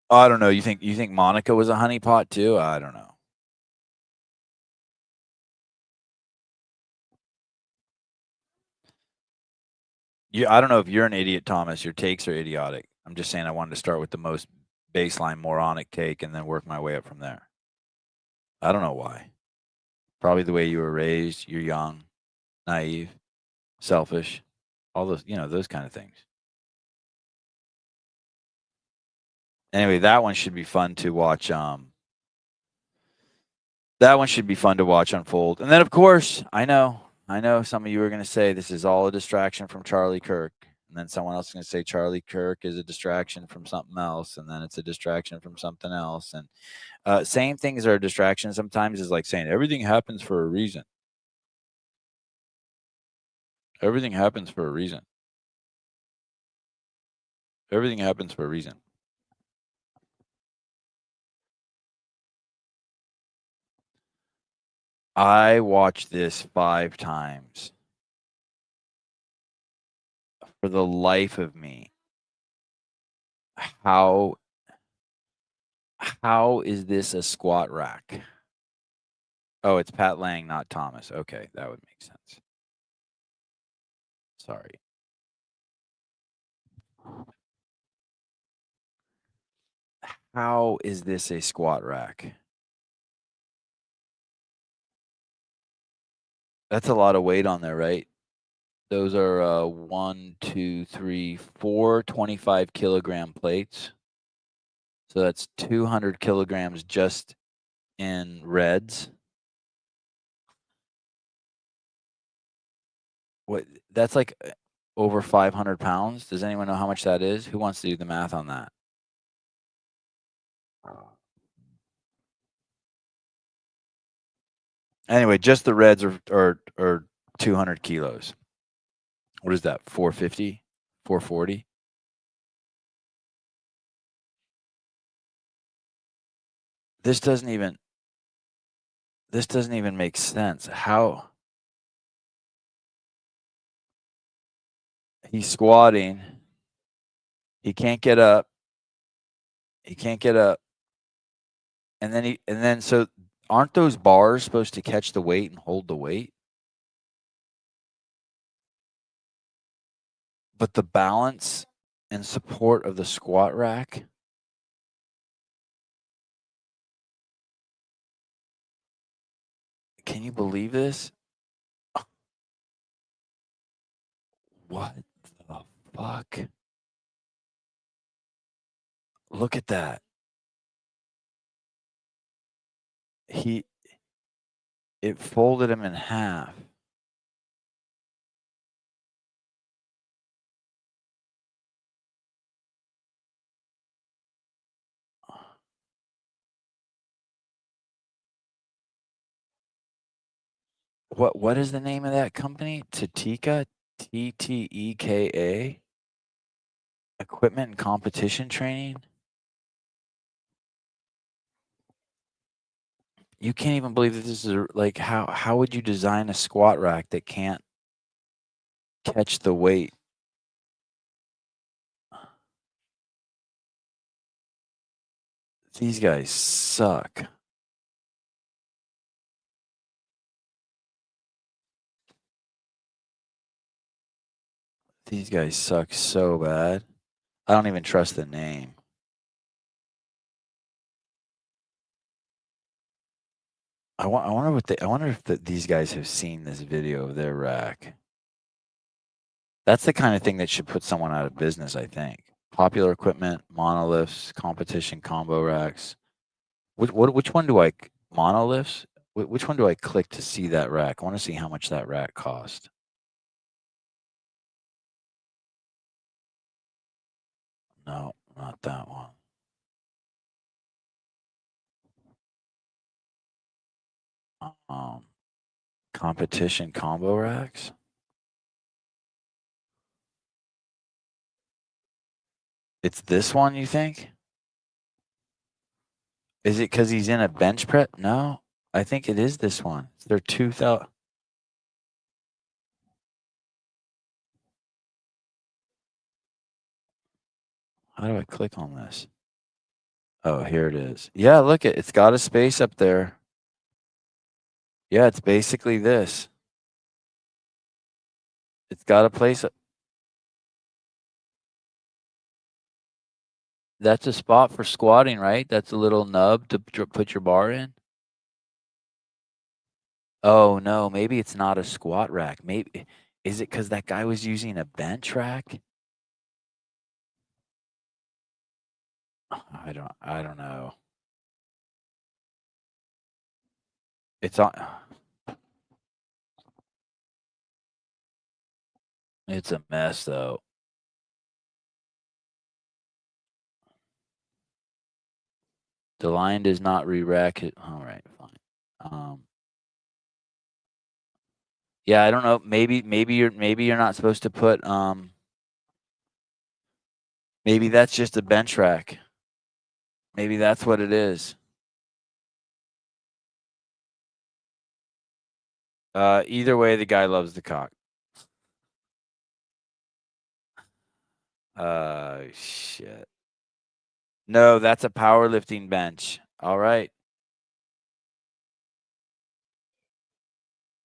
I don't know. You think Monica was a honeypot too? I don't know. I don't know if you're an idiot, Thomas. Your takes are idiotic. I'm just saying I wanted to start with the most baseline moronic take and then work my way up from there. I don't know why. Probably the way you were raised. You're young, naive, selfish, all those, those kind of things. Anyway, that one should be fun to watch. That one should be fun to watch unfold. And then, of course, I know some of you are going to say this is all a distraction from Charlie Kirk. And then someone else is going to say Charlie Kirk is a distraction from something else. And then it's a distraction from something else. And saying things are a distraction sometimes is like saying everything happens for a reason. Everything happens for a reason. Everything happens for a reason. I watched this 5 times. For the life of me, how is this a squat rack? Oh, it's Pat Lang, not Thomas. Okay, that would make sense. Sorry. How is this a squat rack? That's a lot of weight on there, right? Those are 1, 2, 3, 4 25-kilogram plates. So that's 200 kilograms just in reds. What? That's like over 500 pounds. Does anyone know how much that is? Who wants to do the math on that? Anyway, just the reds are 200 kilos. What is that? 450? 440? This doesn't even make sense. How he's squatting. He can't get up. And then so aren't those bars supposed to catch the weight and hold the weight? But the balance and support of the squat rack. Can you believe this? What the fuck? Look at that. It folded him in half. What is the name of that company? Tatika? TTEKA? Equipment and competition training? You can't even believe that this is like how would you design a squat rack that can't catch the weight? These guys suck. These guys suck so bad. I don't even trust the name. I wonder if these guys have seen this video of their rack. That's the kind of thing that should put someone out of business, I think. Popular equipment, monoliths, competition combo racks. Which one do I monoliths? Which one do I click to see that rack? I want to see how much that rack cost. No, not that one. Competition combo racks. It's this one, you think? Is it because he's in a bench press? No, I think it is this one. They're 2,000. How do I click on this? Oh, here it is. Yeah, look it's got a space up there. Yeah, it's basically this. It's got a place. That's a spot for squatting, right? That's a little nub to put your bar in. Oh no, maybe it's not a squat rack. Maybe is it because that guy was using a bench rack? I don't know. It's on. It's a mess though. The line does not re-rack it. All right, fine. Yeah, I don't know. Maybe you're not supposed to put maybe that's just a bench rack. Maybe that's what it is. Either way, the guy loves the cock. Shit. No, that's a powerlifting bench. All right.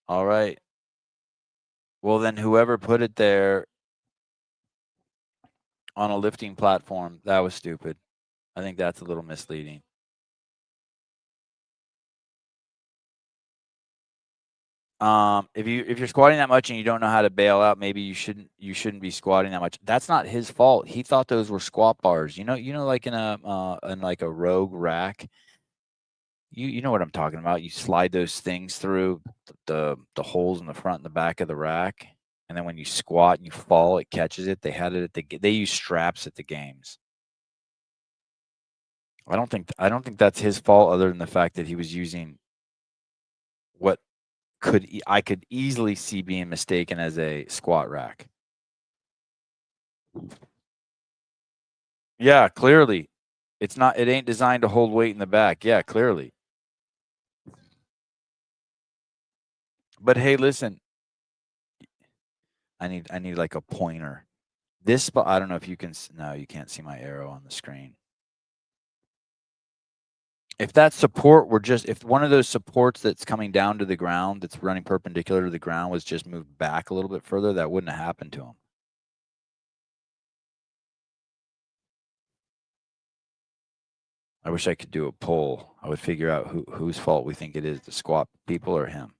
All right. Well, then whoever put it there on a lifting platform, that was stupid. I think that's a little misleading. If you're squatting that much and you don't know how to bail out, maybe you shouldn't be squatting that much. That's not his fault. He thought those were squat bars. Like in like a rogue rack. You know what I'm talking about. You slide those things through the holes in the front and the back of the rack, and then when you squat and you fall, it catches it. They had it at they use straps at the games. I don't think that's his fault, other than the fact that he was using what I could easily see being mistaken as a squat rack. Yeah, clearly. It ain't designed to hold weight in the back. Yeah, clearly. But hey, listen, I need like a pointer. This spot, I don't know if you can no, you can't see my arrow on the screen. If that support were if one of those supports that's coming down to the ground, that's running perpendicular to the ground, was just moved back a little bit further, that wouldn't have happened to him. I wish I could do a poll. I would figure out whose fault we think it is, the squat people or him.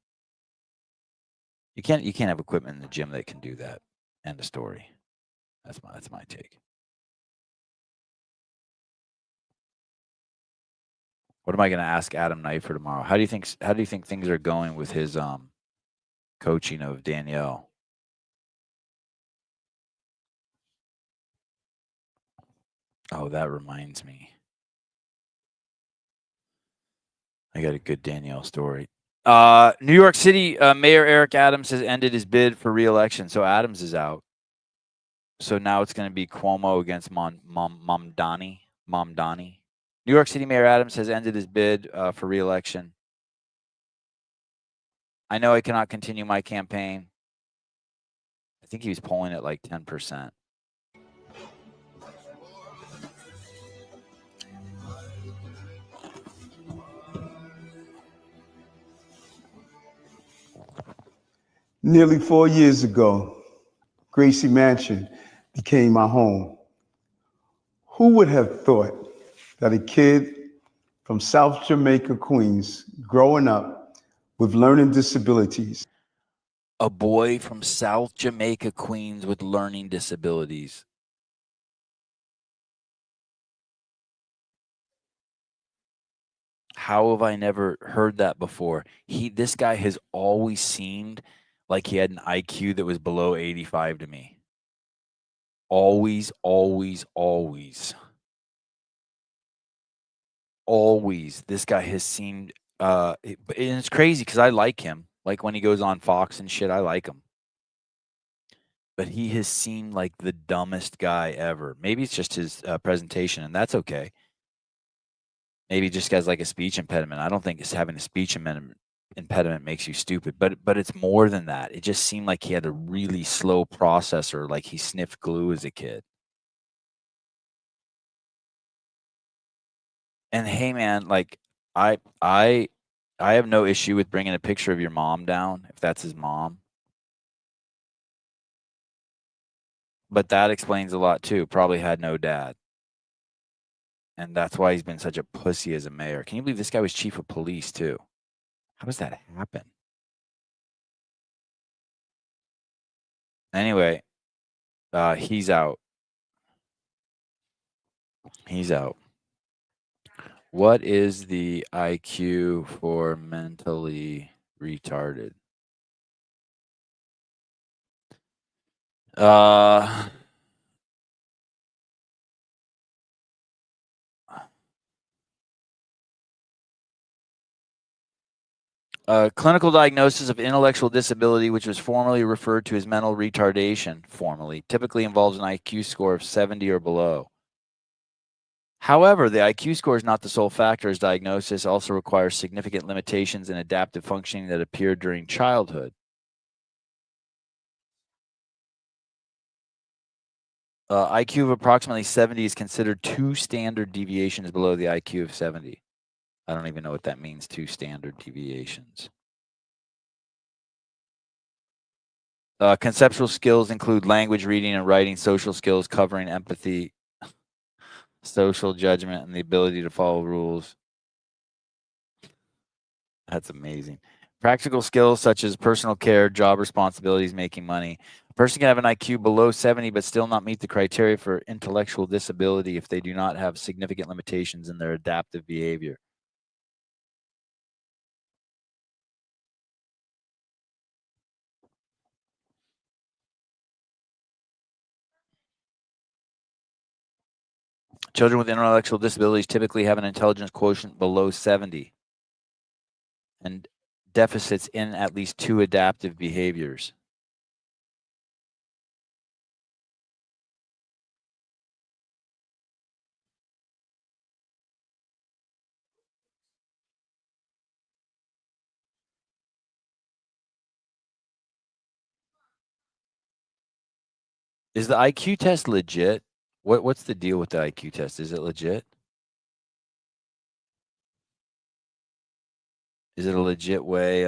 You can't have equipment in the gym that can do that. End of story. That's my take. What am I going to ask Adam Knight for tomorrow? How do you think things are going with his coaching of Danielle? Oh, that reminds me. I got a good Danielle story. New York City Mayor Eric Adams has ended his bid for re-election, so Adams is out. So now it's going to be Cuomo against Mamdani. New York City Mayor Adams has ended his bid for re-election. I know I cannot continue my campaign. I think he was polling at like 10%. Nearly 4 years ago, Gracie Mansion became my home. Who would have thought that a kid from South Jamaica, Queens, growing up with learning disabilities? A boy from South Jamaica, Queens with learning disabilities. How have I never heard that before? This guy has always seemed like he had an IQ that was below 85 to me. Always, always, always. Always. This guy has seemed and it's crazy because I like him. Like when he goes on Fox and shit, I like him. But he has seemed like the dumbest guy ever. Maybe it's just his presentation, and that's okay. Maybe he just has like a speech impediment. I don't think it's having a speech impediment makes you stupid, but it's more than that. It just seemed like he had a really slow processor, like he sniffed glue as a kid. And hey, man, like I have no issue with bringing a picture of your mom down if that's his mom. But that explains a lot too. Probably had no dad. And that's why he's been such a pussy as a mayor. Can you believe this guy was chief of police too? How does that happen? Anyway, he's out. He's out. What is the IQ for mentally retarded? Clinical diagnosis of intellectual disability, which was formerly referred to as mental retardation, typically involves an IQ score of 70 or below. However, the IQ score is not the sole factor, as diagnosis also requires significant limitations in adaptive functioning that appeared during childhood. IQ of approximately 70 is considered 2 standard deviations below the IQ of 70. I don't even know what that means, 2 standard deviations. Conceptual skills include language, reading, and writing, social skills covering empathy, social judgment, and the ability to follow rules. That's amazing. Practical skills such as personal care, job responsibilities, making money. A person can have an IQ below 70 but still not meet the criteria for intellectual disability if they do not have significant limitations in their adaptive behavior. Children with intellectual disabilities typically have an intelligence quotient below 70 and deficits in at least 2 adaptive behaviors. Is the IQ test legit? What's the deal with the IQ test? Is it legit? Is it a legit way?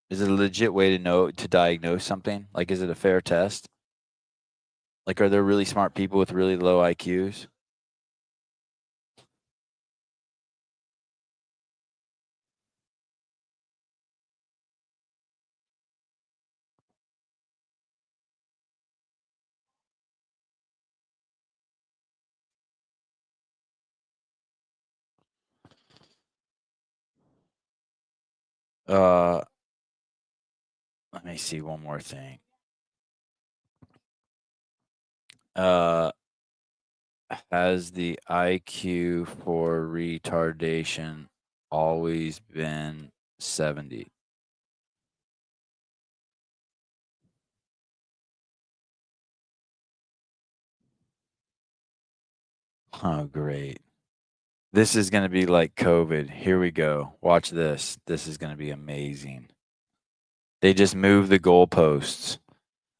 Is it a legit way to diagnose something? Like, is it a fair test? Like, are there really smart people with really low IQs? Let me see one more thing. Has the IQ for retardation always been 70? Oh, great. This is going to be like COVID. Here we go. Watch this. This is going to be amazing. They just moved the goalposts.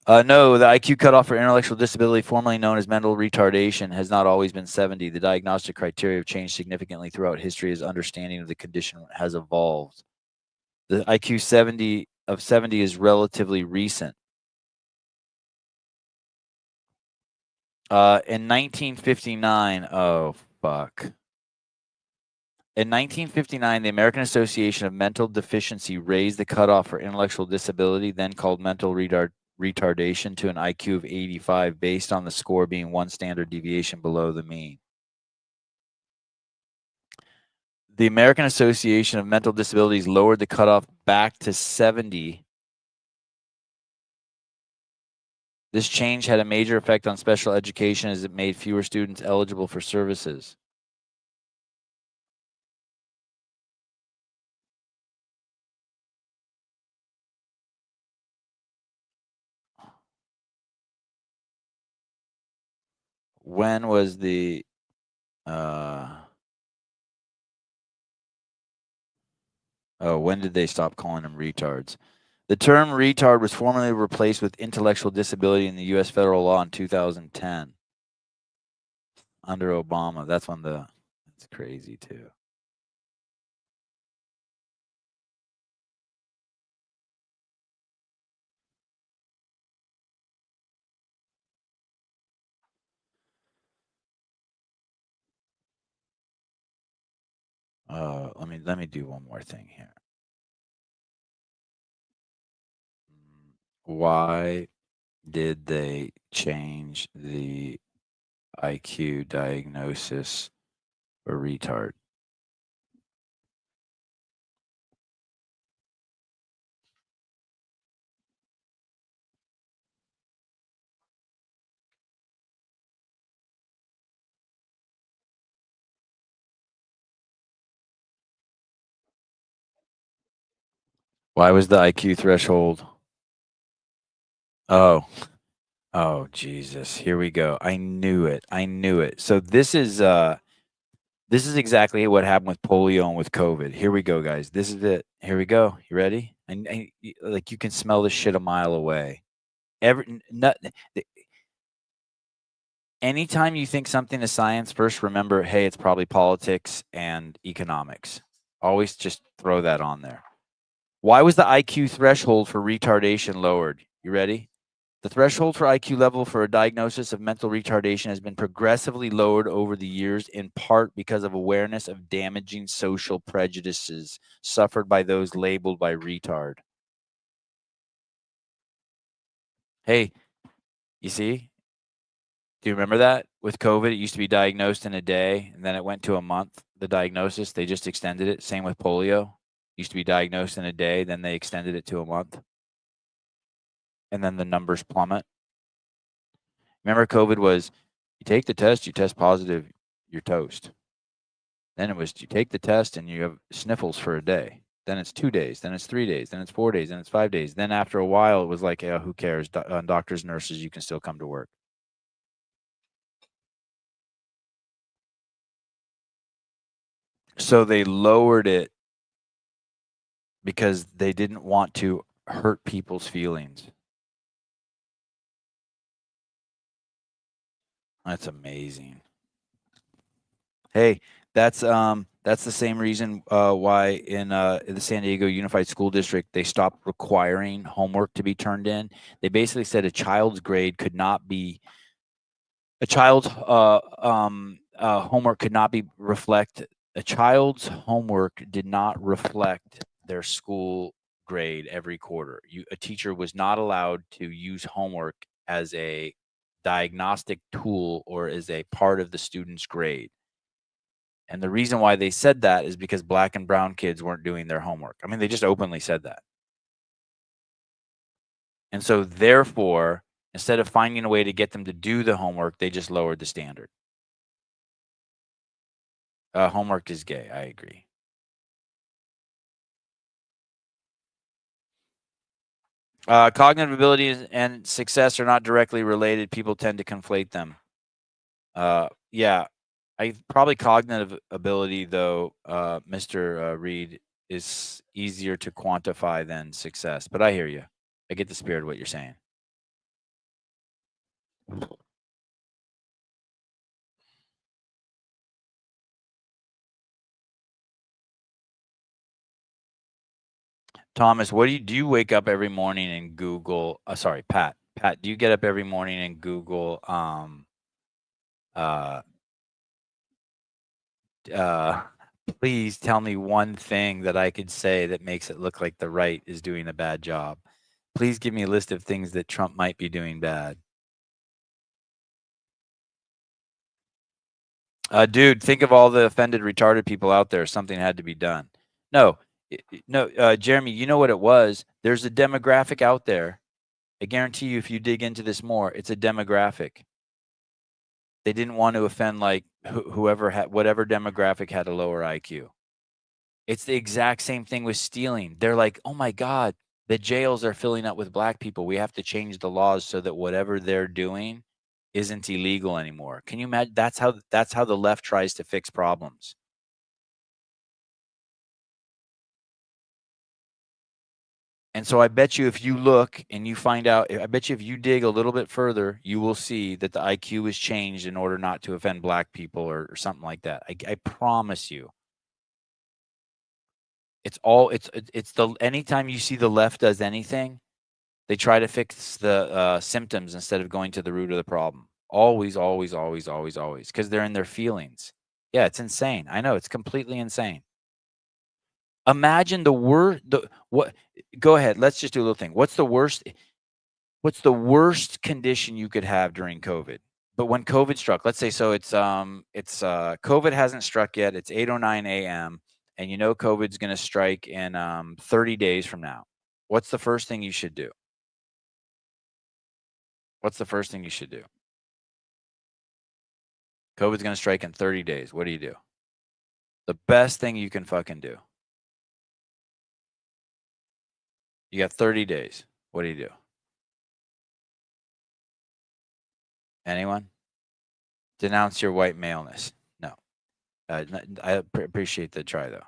No, the IQ cutoff for intellectual disability, formerly known as mental retardation, has not always been 70. The diagnostic criteria have changed significantly throughout history as understanding of the condition has evolved. The IQ 70 is relatively recent. In 1959, oh fuck. In 1959, the American Association of Mental Deficiency raised the cutoff for intellectual disability, then called mental retardation, to an IQ of 85, based on the score being one standard deviation below the mean. The American Association of Mental Disabilities lowered the cutoff back to 70. This change had a major effect on special education as it made fewer students eligible for services. When was the when did they stop calling them retards? The term retard was formerly replaced with intellectual disability in the U.S. federal law in 2010 under Obama. That's crazy too. Let me do one more thing here. Why did they change the IQ diagnosis for retard? Why was the IQ threshold? Oh, Jesus. Here we go. I knew it. So this is exactly what happened with polio and with COVID. Here we go, guys. This is it. Here we go. You ready? Like you can smell this shit a mile away. Anytime you think something is science, first remember, hey, it's probably politics and economics. Always just throw that on there. Why was the IQ threshold for retardation lowered? You ready? The threshold for IQ level for a diagnosis of mental retardation has been progressively lowered over the years, in part because of awareness of damaging social prejudices suffered by those labeled by retard. Hey, you see? Do you remember that? With COVID, it used to be diagnosed in a day, and then it went to a month, the diagnosis. They just extended it. Same with polio. It used to be diagnosed in a day, then they extended it to a month. And then the numbers plummet. Remember, COVID was, you take the test, you test positive, you're toast. Then it was, you take the test and you have sniffles for a day. Then it's 2 days. Then it's 3 days. Then it's 4 days. Then it's 5 days. Then after a while, it was like, yeah, who cares? Doctors, nurses, you can still come to work. So they lowered it because they didn't want to hurt people's feelings. That's amazing. Hey, that's the same reason why in the San Diego Unified School District they stopped requiring homework to be turned in. They basically said a child's grade could not be a child's homework could not be reflect a child's homework did not reflect their school grade every quarter. A teacher was not allowed to use homework as a diagnostic tool or as a part of the student's grade. And the reason why they said that is because black and brown kids weren't doing their homework. I mean, they just openly said that. And so therefore, instead of finding a way to get them to do the homework, they just lowered the standard. Homework is gay. I agree. Cognitive ability and success are not directly related. People tend to conflate them. Yeah, I probably cognitive ability though, Mr. Reed, is easier to quantify than success. But I hear you. I get the spirit of what you're saying. Thomas, what do you wake up every morning and Google? Sorry, Pat. Pat, do you get up every morning and Google please tell me one thing that I could say that makes it look like the right is doing a bad job. Please give me a list of things that Trump might be doing bad. Dude, think of all the offended, retarded people out there. Something had to be done. No, Jeremy, you know what it was? There's a demographic out there. I guarantee you, if you dig into this more, it's a demographic. They didn't want to offend like whoever had whatever demographic had a lower IQ. It's the exact same thing with stealing. They're like, oh my God, the jails are filling up with black people. We have to change the laws so that whatever they're doing isn't illegal anymore. Can you imagine? That's how the left tries to fix problems. And so I bet you if you look and you find out, I bet you if you dig a little bit further, you will see that the IQ is changed in order not to offend black people or something like that. I promise you. It's the anytime you see the left does anything, they try to fix the symptoms instead of going to the root of the problem. Always, always, always, always, always, because they're in their feelings. Yeah, it's insane. I know it's completely insane. Imagine the worst. What? Go ahead. Let's just do a little thing. What's the worst? What's the worst condition you could have during COVID? But when COVID struck, let's say so it's COVID hasn't struck yet. It's 8:09 a.m. and you know COVID's going to strike in 30 days from now. What's the first thing you should do? What's the first thing you should do? COVID's going to strike in 30 days. What do you do? The best thing you can fucking do. You got 30 days. What do you do? Anyone? Denounce your white maleness. No. I appreciate the try, though.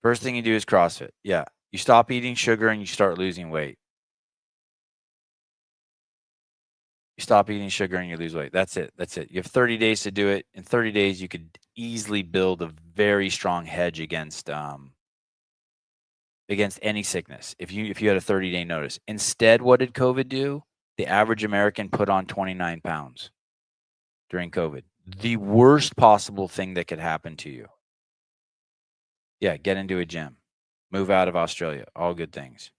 First thing you do is CrossFit. Yeah. You stop eating sugar and you start losing weight. You stop eating sugar and you lose weight. That's it. That's it. You have 30 days to do it. In 30 days, you could easily build a very strong hedge against any sickness if you had a 30-day notice. Instead, what did COVID do? The average American put on 29 pounds during COVID. The worst possible thing that could happen to you. Yeah, get into a gym. Move out of Australia. All good things.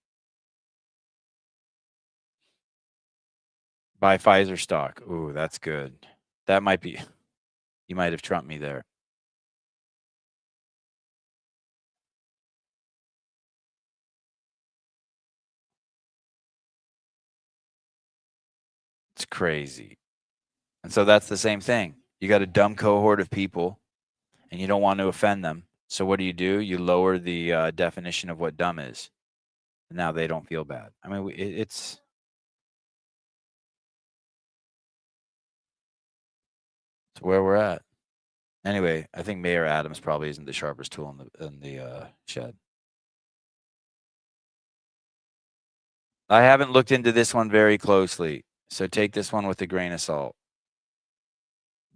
Buy Pfizer stock. Ooh, that's good. That might be, you might have trumped me there. It's crazy. And so that's the same thing. You got a dumb cohort of people and you don't want to offend them. So what do? You lower the definition of what dumb is. Now they don't feel bad. I mean, it's where we're at. Anyway, I think Mayor Adams probably isn't the sharpest tool in the shed. I haven't looked into this one very closely, so take this one with a grain of salt.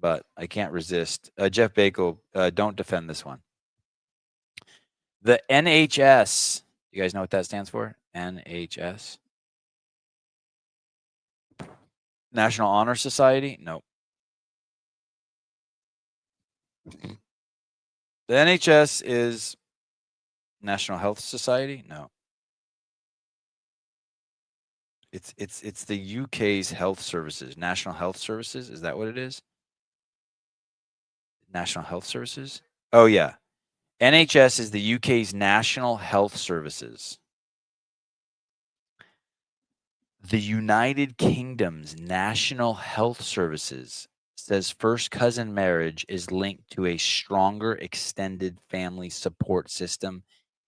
But I can't resist. Jeff Bakel, don't defend this one. The NHS. You guys know what that stands for? NHS. National Honor Society? Nope. The NHS is National Health Society? No. It's the UK's health services, National Health Services. Is that what it is? National Health Services? Oh, yeah. NHS is the UK's National Health Services. The United Kingdom's National Health Services says first cousin marriage is linked to a stronger extended family support system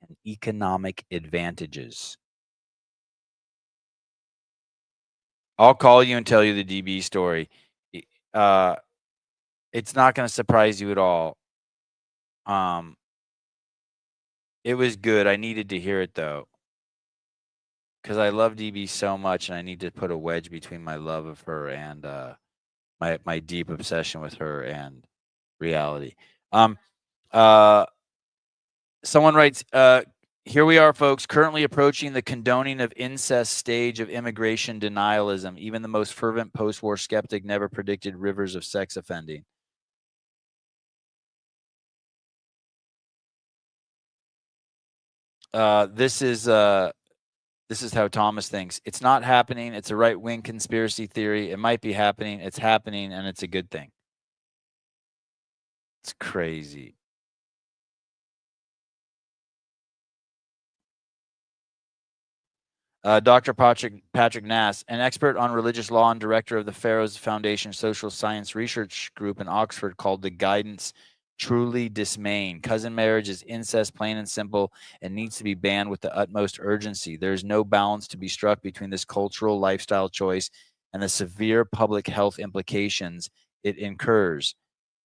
and economic advantages. I'll call you and tell you the DB story. Uh, it's not going to surprise you at all. It was good. I needed to hear it though, because I love DB so much, and I need to put a wedge between my love of her and my deep obsession with her and reality. Uh, Someone writes, here we are, folks, currently approaching the condoning of incest stage of immigration denialism. Even the most fervent post-war skeptic never predicted rivers of sex offending. This is how Thomas thinks. It's not happening. It's a right-wing conspiracy theory. It might be happening. It's happening, and it's a good thing. It's crazy. Dr. Patrick Nass, an expert on religious law and director of the Pharaohs Foundation Social Science Research Group in Oxford, called the guidance truly dismaying. Cousin marriage is incest, plain and simple, and needs to be banned with the utmost urgency. There is no balance to be struck between this cultural lifestyle choice and the severe public health implications it incurs.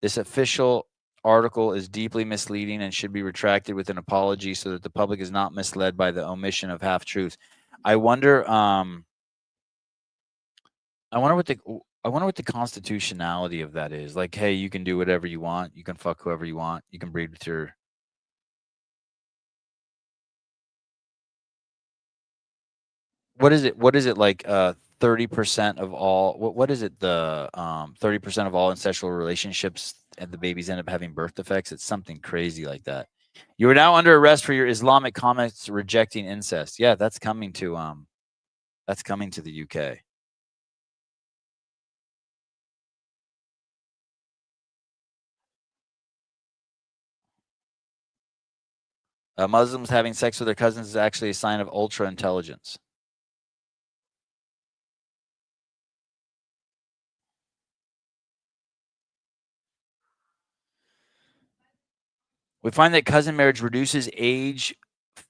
This official article is deeply misleading and should be retracted with an apology so that the public is not misled by the omission of half truths. I wonder I wonder what the constitutionality of that is. Like, hey, you can do whatever you want. You can fuck whoever you want. You can breed with your What is it? What is it like 30% of all what is it the 30% of all incestual relationships and the babies end up having birth defects? It's something crazy like that. You are now under arrest for your Islamic comments rejecting incest. Yeah, that's coming to the UK. Muslims having sex with their cousins is actually a sign of ultra intelligence. We find that cousin marriage reduces age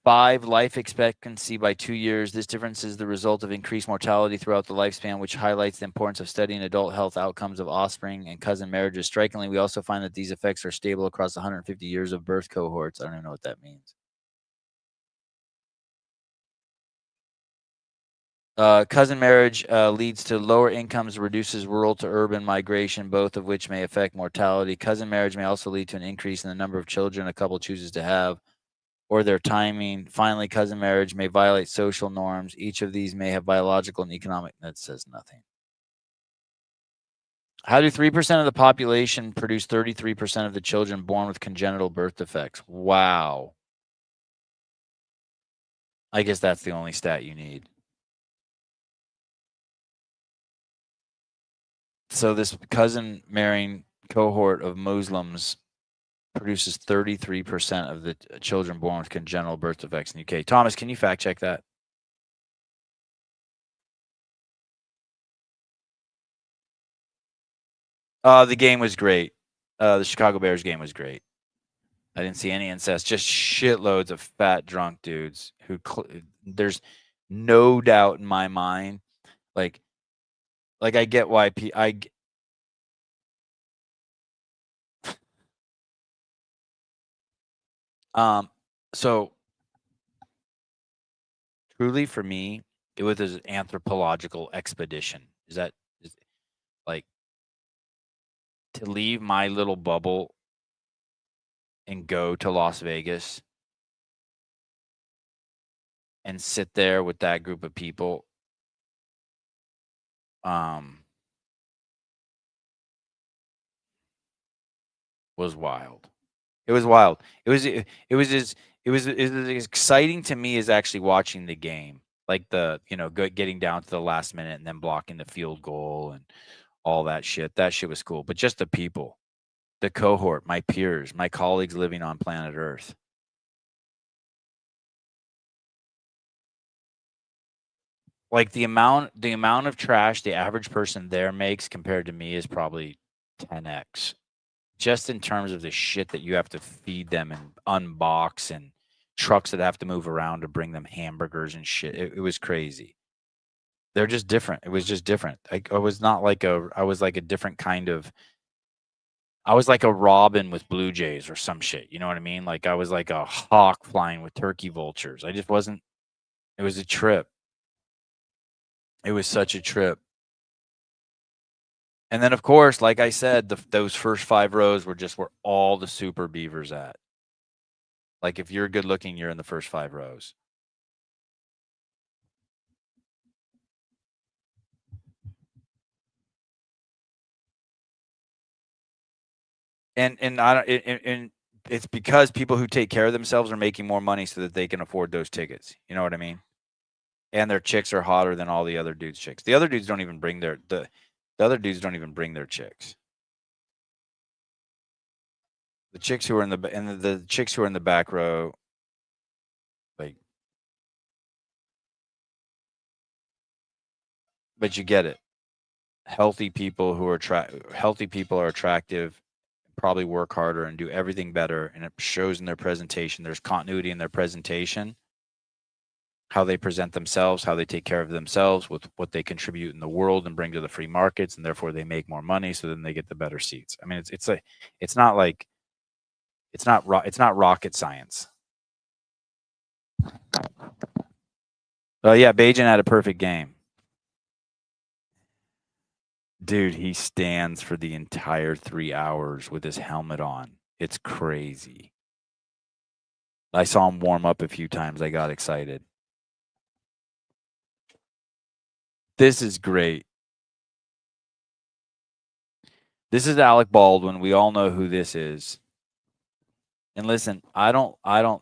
5 life expectancy by 2 years. This difference is the result of increased mortality throughout the lifespan, which highlights the importance of studying adult health outcomes of offspring and cousin marriages. Strikingly, we also find that these effects are stable across 150 years of birth cohorts. I don't even know what that means. Cousin marriage leads to lower incomes, reduces rural to urban migration, both of which may affect mortality. Cousin marriage may also lead to an increase in the number of children a couple chooses to have, or their timing. Finally, cousin marriage may violate social norms. Each of these may have biological and economic. That says nothing. How do 3% of the population produce 33% of the children born with congenital birth defects? Wow. I guess that's the only stat you need. So this cousin marrying cohort of Muslims produces 33% of the children born with congenital birth defects in the UK. Thomas, can you fact check that? The game was great. The Chicago Bears game was great. I didn't see any incest, just shitloads of fat drunk dudes who there's no doubt in my mind, like I get why so truly for me, it was an anthropological expedition. Is like to leave my little bubble and go to Las Vegas and sit there with that group of people. Was wild. It was wild. It was as exciting to me as actually watching the game. Like getting down to the last minute and then blocking the field goal and all that shit. That shit was cool. But just the people. the cohort, my peers, my colleagues living on planet Earth. Like the amount of trash the average person there makes compared to me is probably 10x. Just in terms of the shit that you have to feed them and unbox and trucks that have to move around to bring them hamburgers and shit. It was crazy. They're just different. It was just different. I was not like I was like a different kind of, I was like a robin with blue jays or some shit. You know what I mean? Like I was like a hawk flying with turkey vultures. I just wasn't, it was a trip. It was such a trip. And then, of course, like I said, those first 5 rows were just where all the super beavers at. Like if you're good looking, you're in the first 5 rows. And I don't, and it's because people who take care of themselves are making more money so that they can afford those tickets. You know what I mean? And their chicks are hotter than all the other dudes' chicks. The other dudes don't even bring the other dudes don't even bring their chicks. The chicks who are in the chicks who are in the back row, like, but you get it. Healthy people who are healthy people are attractive, probably work harder and do everything better, and it shows in their presentation. There's continuity in their presentation, how they present themselves, how they take care of themselves, with what they contribute in the world and bring to the free markets, and therefore they make more money, so then they get the better seats. I mean, it's not like it's not rocket science. Yeah, Bajan had a perfect game. Dude, he stands for the entire 3 hours with his helmet on. It's crazy. I saw him warm up a few times. I got excited. This is great. This is Alec Baldwin. We all know who this is. And listen, I don't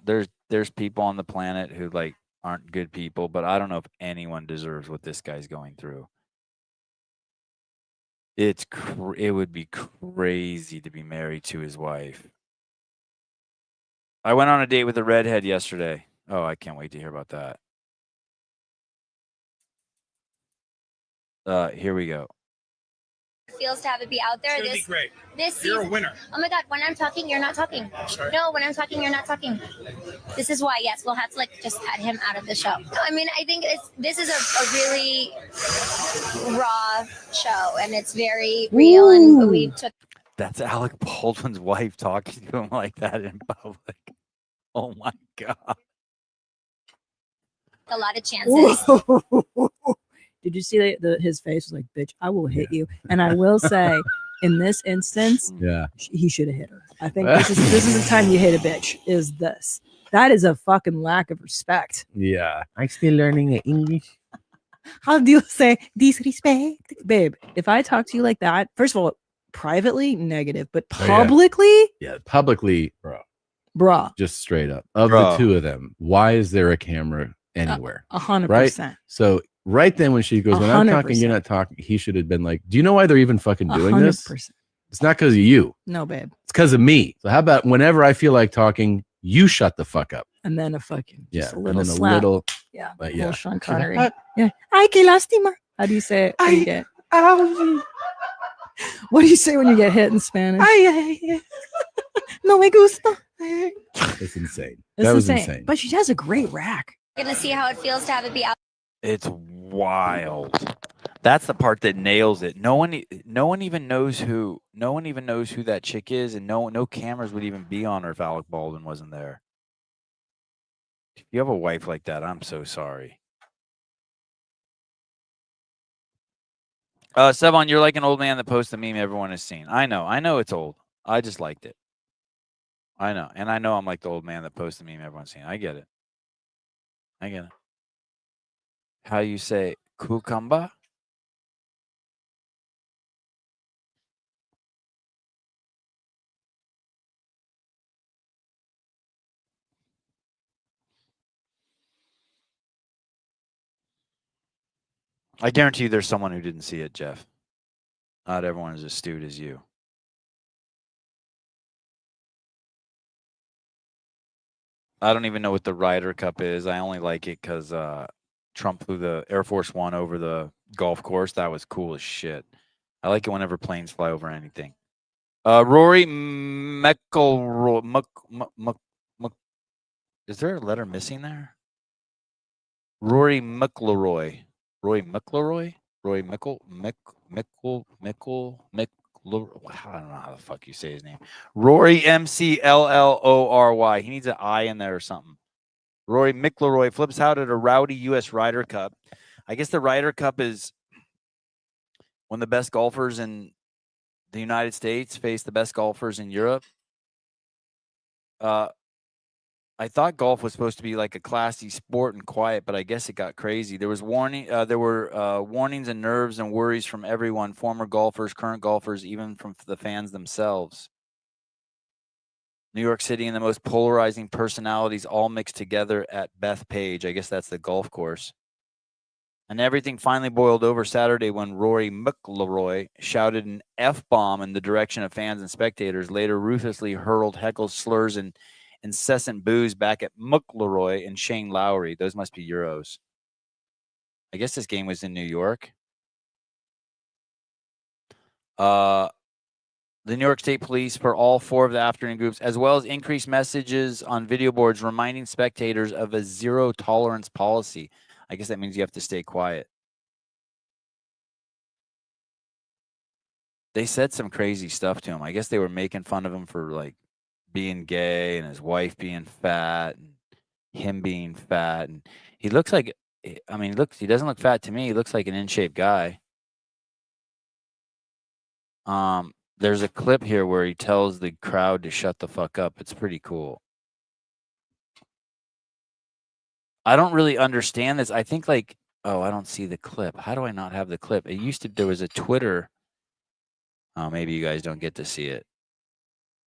there's people on the planet who like aren't good people, but I don't know if anyone deserves what this guy's going through. It would be crazy to be married to his wife. I went on a date with a redhead yesterday. Oh, I can't wait to hear about that. Here we go. Feels to have it be out there. It's gonna be great. This You're season, a winner. Oh my God! When I'm talking, you're not talking. I'm sorry. No, when I'm talking, you're not talking. This is why. Yes, we'll have to like just cut him out of the show. I mean, I think this is a really raw show, and it's very real. And we took. That's Alec Baldwin's wife talking to him like that in public. Oh my God. A lot of chances. Did you see that his face was like, bitch, I will hit you. And I will say, in this instance, he should have hit her. I think this is the time you hit a bitch, is this. That is a fucking lack of respect. Yeah. I'm still learning English. How do you say disrespect? Babe, if I talk to you like that, first of all, privately, negative, but publicly? Yeah, publicly, Bruh. just straight up. Of the two of them, why is there a camera anywhere? 100%. Right? So right then when she goes, when I'm talking, 100%. you're not talking, he should have been like, do you know why they're even fucking doing 100%. this? It's not because of you. No, babe. It's because of me. So how about whenever I feel like talking, you shut the fuck up. And then a fucking Yeah. a little and then slap. a little, Yeah. but yeah. Sean Connery. Yeah. Ay, que lástima. How do you say it? What do you get? What do you say when you get hit in Spanish? Ay, no me gusta. It's insane. It's That was insane. insane. But she has a great rack. Gonna see how it feels to have it be out. It's wild. That's the part that nails it. No one even knows who that chick is, and no cameras would even be on her if Alec Baldwin wasn't there. If you have a wife like that, I'm so sorry. Sevon, you're like an old man that posts a meme everyone has seen. I know it's old. I just liked it. I know. And I know I'm like the old man that posts a meme everyone's seen. I get it. How you say cucumber? I guarantee you there's someone who didn't see it, Jeff. Not everyone is as astute as you. I don't even know what the Ryder Cup is. I only like it because Trump flew the Air Force One over the golf course. That was cool as shit. I like it whenever planes fly over anything. Rory McIlroy. Is there a letter missing there? Rory McIlroy. Roy McIlroy? Roy Mickle. I don't know how the fuck you say his name. Rory McLLory. He needs an I in there or something. Rory McIlroy flips out at a rowdy U.S. Ryder Cup. I guess the Ryder Cup is when the best golfers in the United States face the best golfers in Europe. I thought golf was supposed to be like a classy sport and quiet, but I guess it got crazy. There were warnings and nerves and worries from everyone, former golfers, current golfers, even from the fans themselves. New York City and the most polarizing personalities all mixed together at Bethpage. I guess that's the golf course. And everything finally boiled over Saturday when Rory McIlroy shouted an F-bomb in the direction of fans and spectators, later ruthlessly hurled heckles, slurs, and incessant boos back at McIlroy and Shane Lowry. Those must be Euros. I guess this game was in New York. The New York State Police for all 4 of the afternoon groups, as well as increased messages on video boards reminding spectators of a zero tolerance policy. I guess that means you have to stay quiet. They said some crazy stuff to him. I guess they were making fun of him for like being gay and his wife being fat and him being fat. And he looks like, I mean, he doesn't look fat to me. He looks like an in-shape guy. There's a clip here where he tells the crowd to shut the fuck up. It's pretty cool. I don't really understand this. I think like, oh, I don't see the clip. How do I not have the clip? It used to, there was a Twitter. Oh, maybe you guys don't get to see it.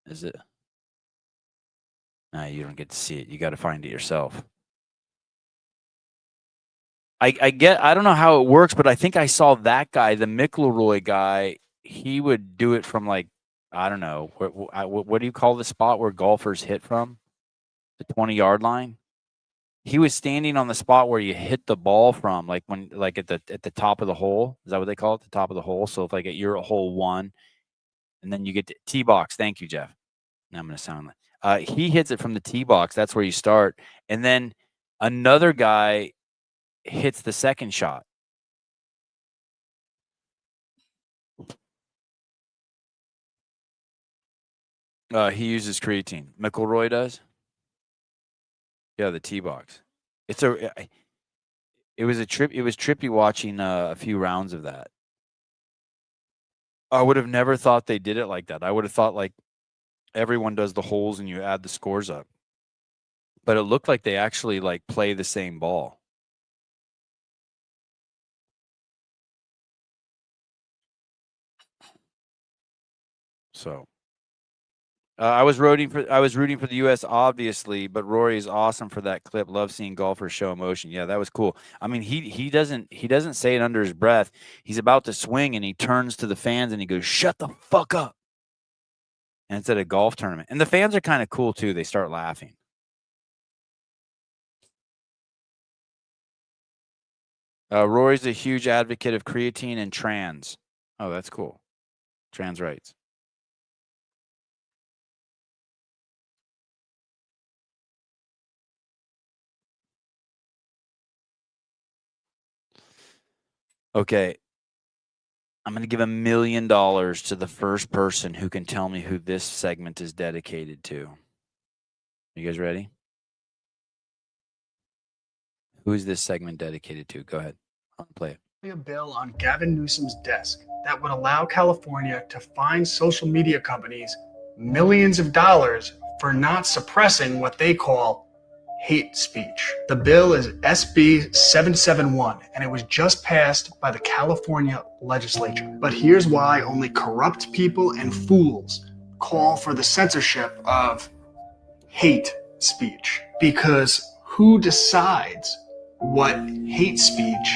Is it? No, you don't get to see it. You got to find it yourself. I don't know how it works, but I think I saw that guy, the McIlroy guy. He would do it from like, I don't know. What do you call the spot where golfers hit from? The 20-yard line? He was standing on the spot where you hit the ball from, like when, like at the top of the hole. Is that what they call it? The top of the hole. So if like you're at hole 1, and then you get to tee box. Thank you, Jeff. Now I'm gonna sound like he hits it from the tee box. That's where you start, and then another guy hits the second shot. He uses creatine. McIlroy does. Yeah, the tee box. It was trippy watching a few rounds of that. I would have never thought they did it like that. I would have thought like everyone does the holes and you add the scores up. But it looked like they actually like play the same ball. So I was rooting for the U.S. obviously, but Rory is awesome for that clip. Love seeing golfers show emotion. Yeah, that was cool. I mean, he doesn't say it under his breath. He's about to swing and he turns to the fans and he goes, "Shut the fuck up!" And it's at a golf tournament, and the fans are kind of cool too. They start laughing. Rory's a huge advocate of creatine and trans. Oh, that's cool. Trans rights. Okay. I'm going to give $1 million to the first person who can tell me who this segment is dedicated to. You guys ready? Who is this segment dedicated to? Go ahead. I'll play it. A bill on Gavin Newsom's desk that would allow California to fine social media companies millions of dollars for not suppressing what they call hate speech. The bill is SB 771, and it was just passed by the California legislature. But here's why only corrupt people and fools call for the censorship of hate speech. Because who decides what hate speech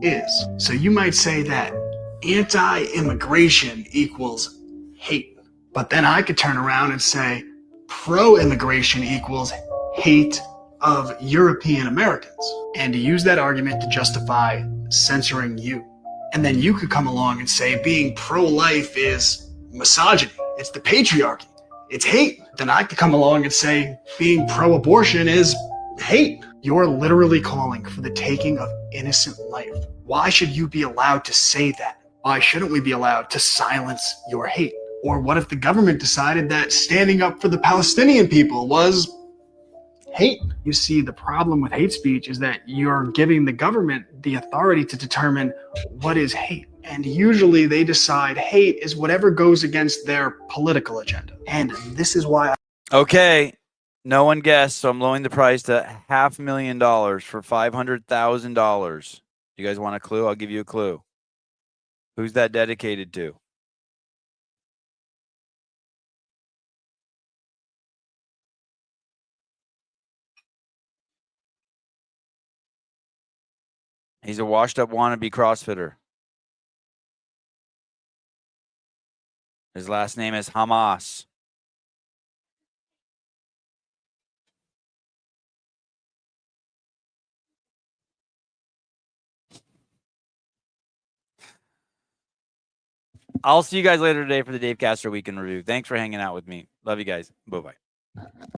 is? So you might say that anti-immigration equals hate. But then I could turn around and say pro-immigration equals hate of European Americans and to use that argument to justify censoring you. And then you could come along and say being pro-life is misogyny. It's the patriarchy. It's hate. Then I could come along and say being pro-abortion is hate. You're literally calling for the taking of innocent life. Why should you be allowed to say that? Why shouldn't we be allowed to silence your hate? Or what if the government decided that standing up for the Palestinian people was hate? You see, the problem with hate speech is that you're giving the government the authority to determine what is hate. And usually they decide hate is whatever goes against their political agenda. And this is why Okay. No one guessed, so I'm lowering the price to $500,000 for $500,000. You guys want a clue? I'll give you a clue. Who's that dedicated to? He's a washed-up wannabe CrossFitter. His last name is Hamas. I'll see you guys later today for the Dave Castro Weekend Review. Thanks for hanging out with me. Love you guys. Bye-bye.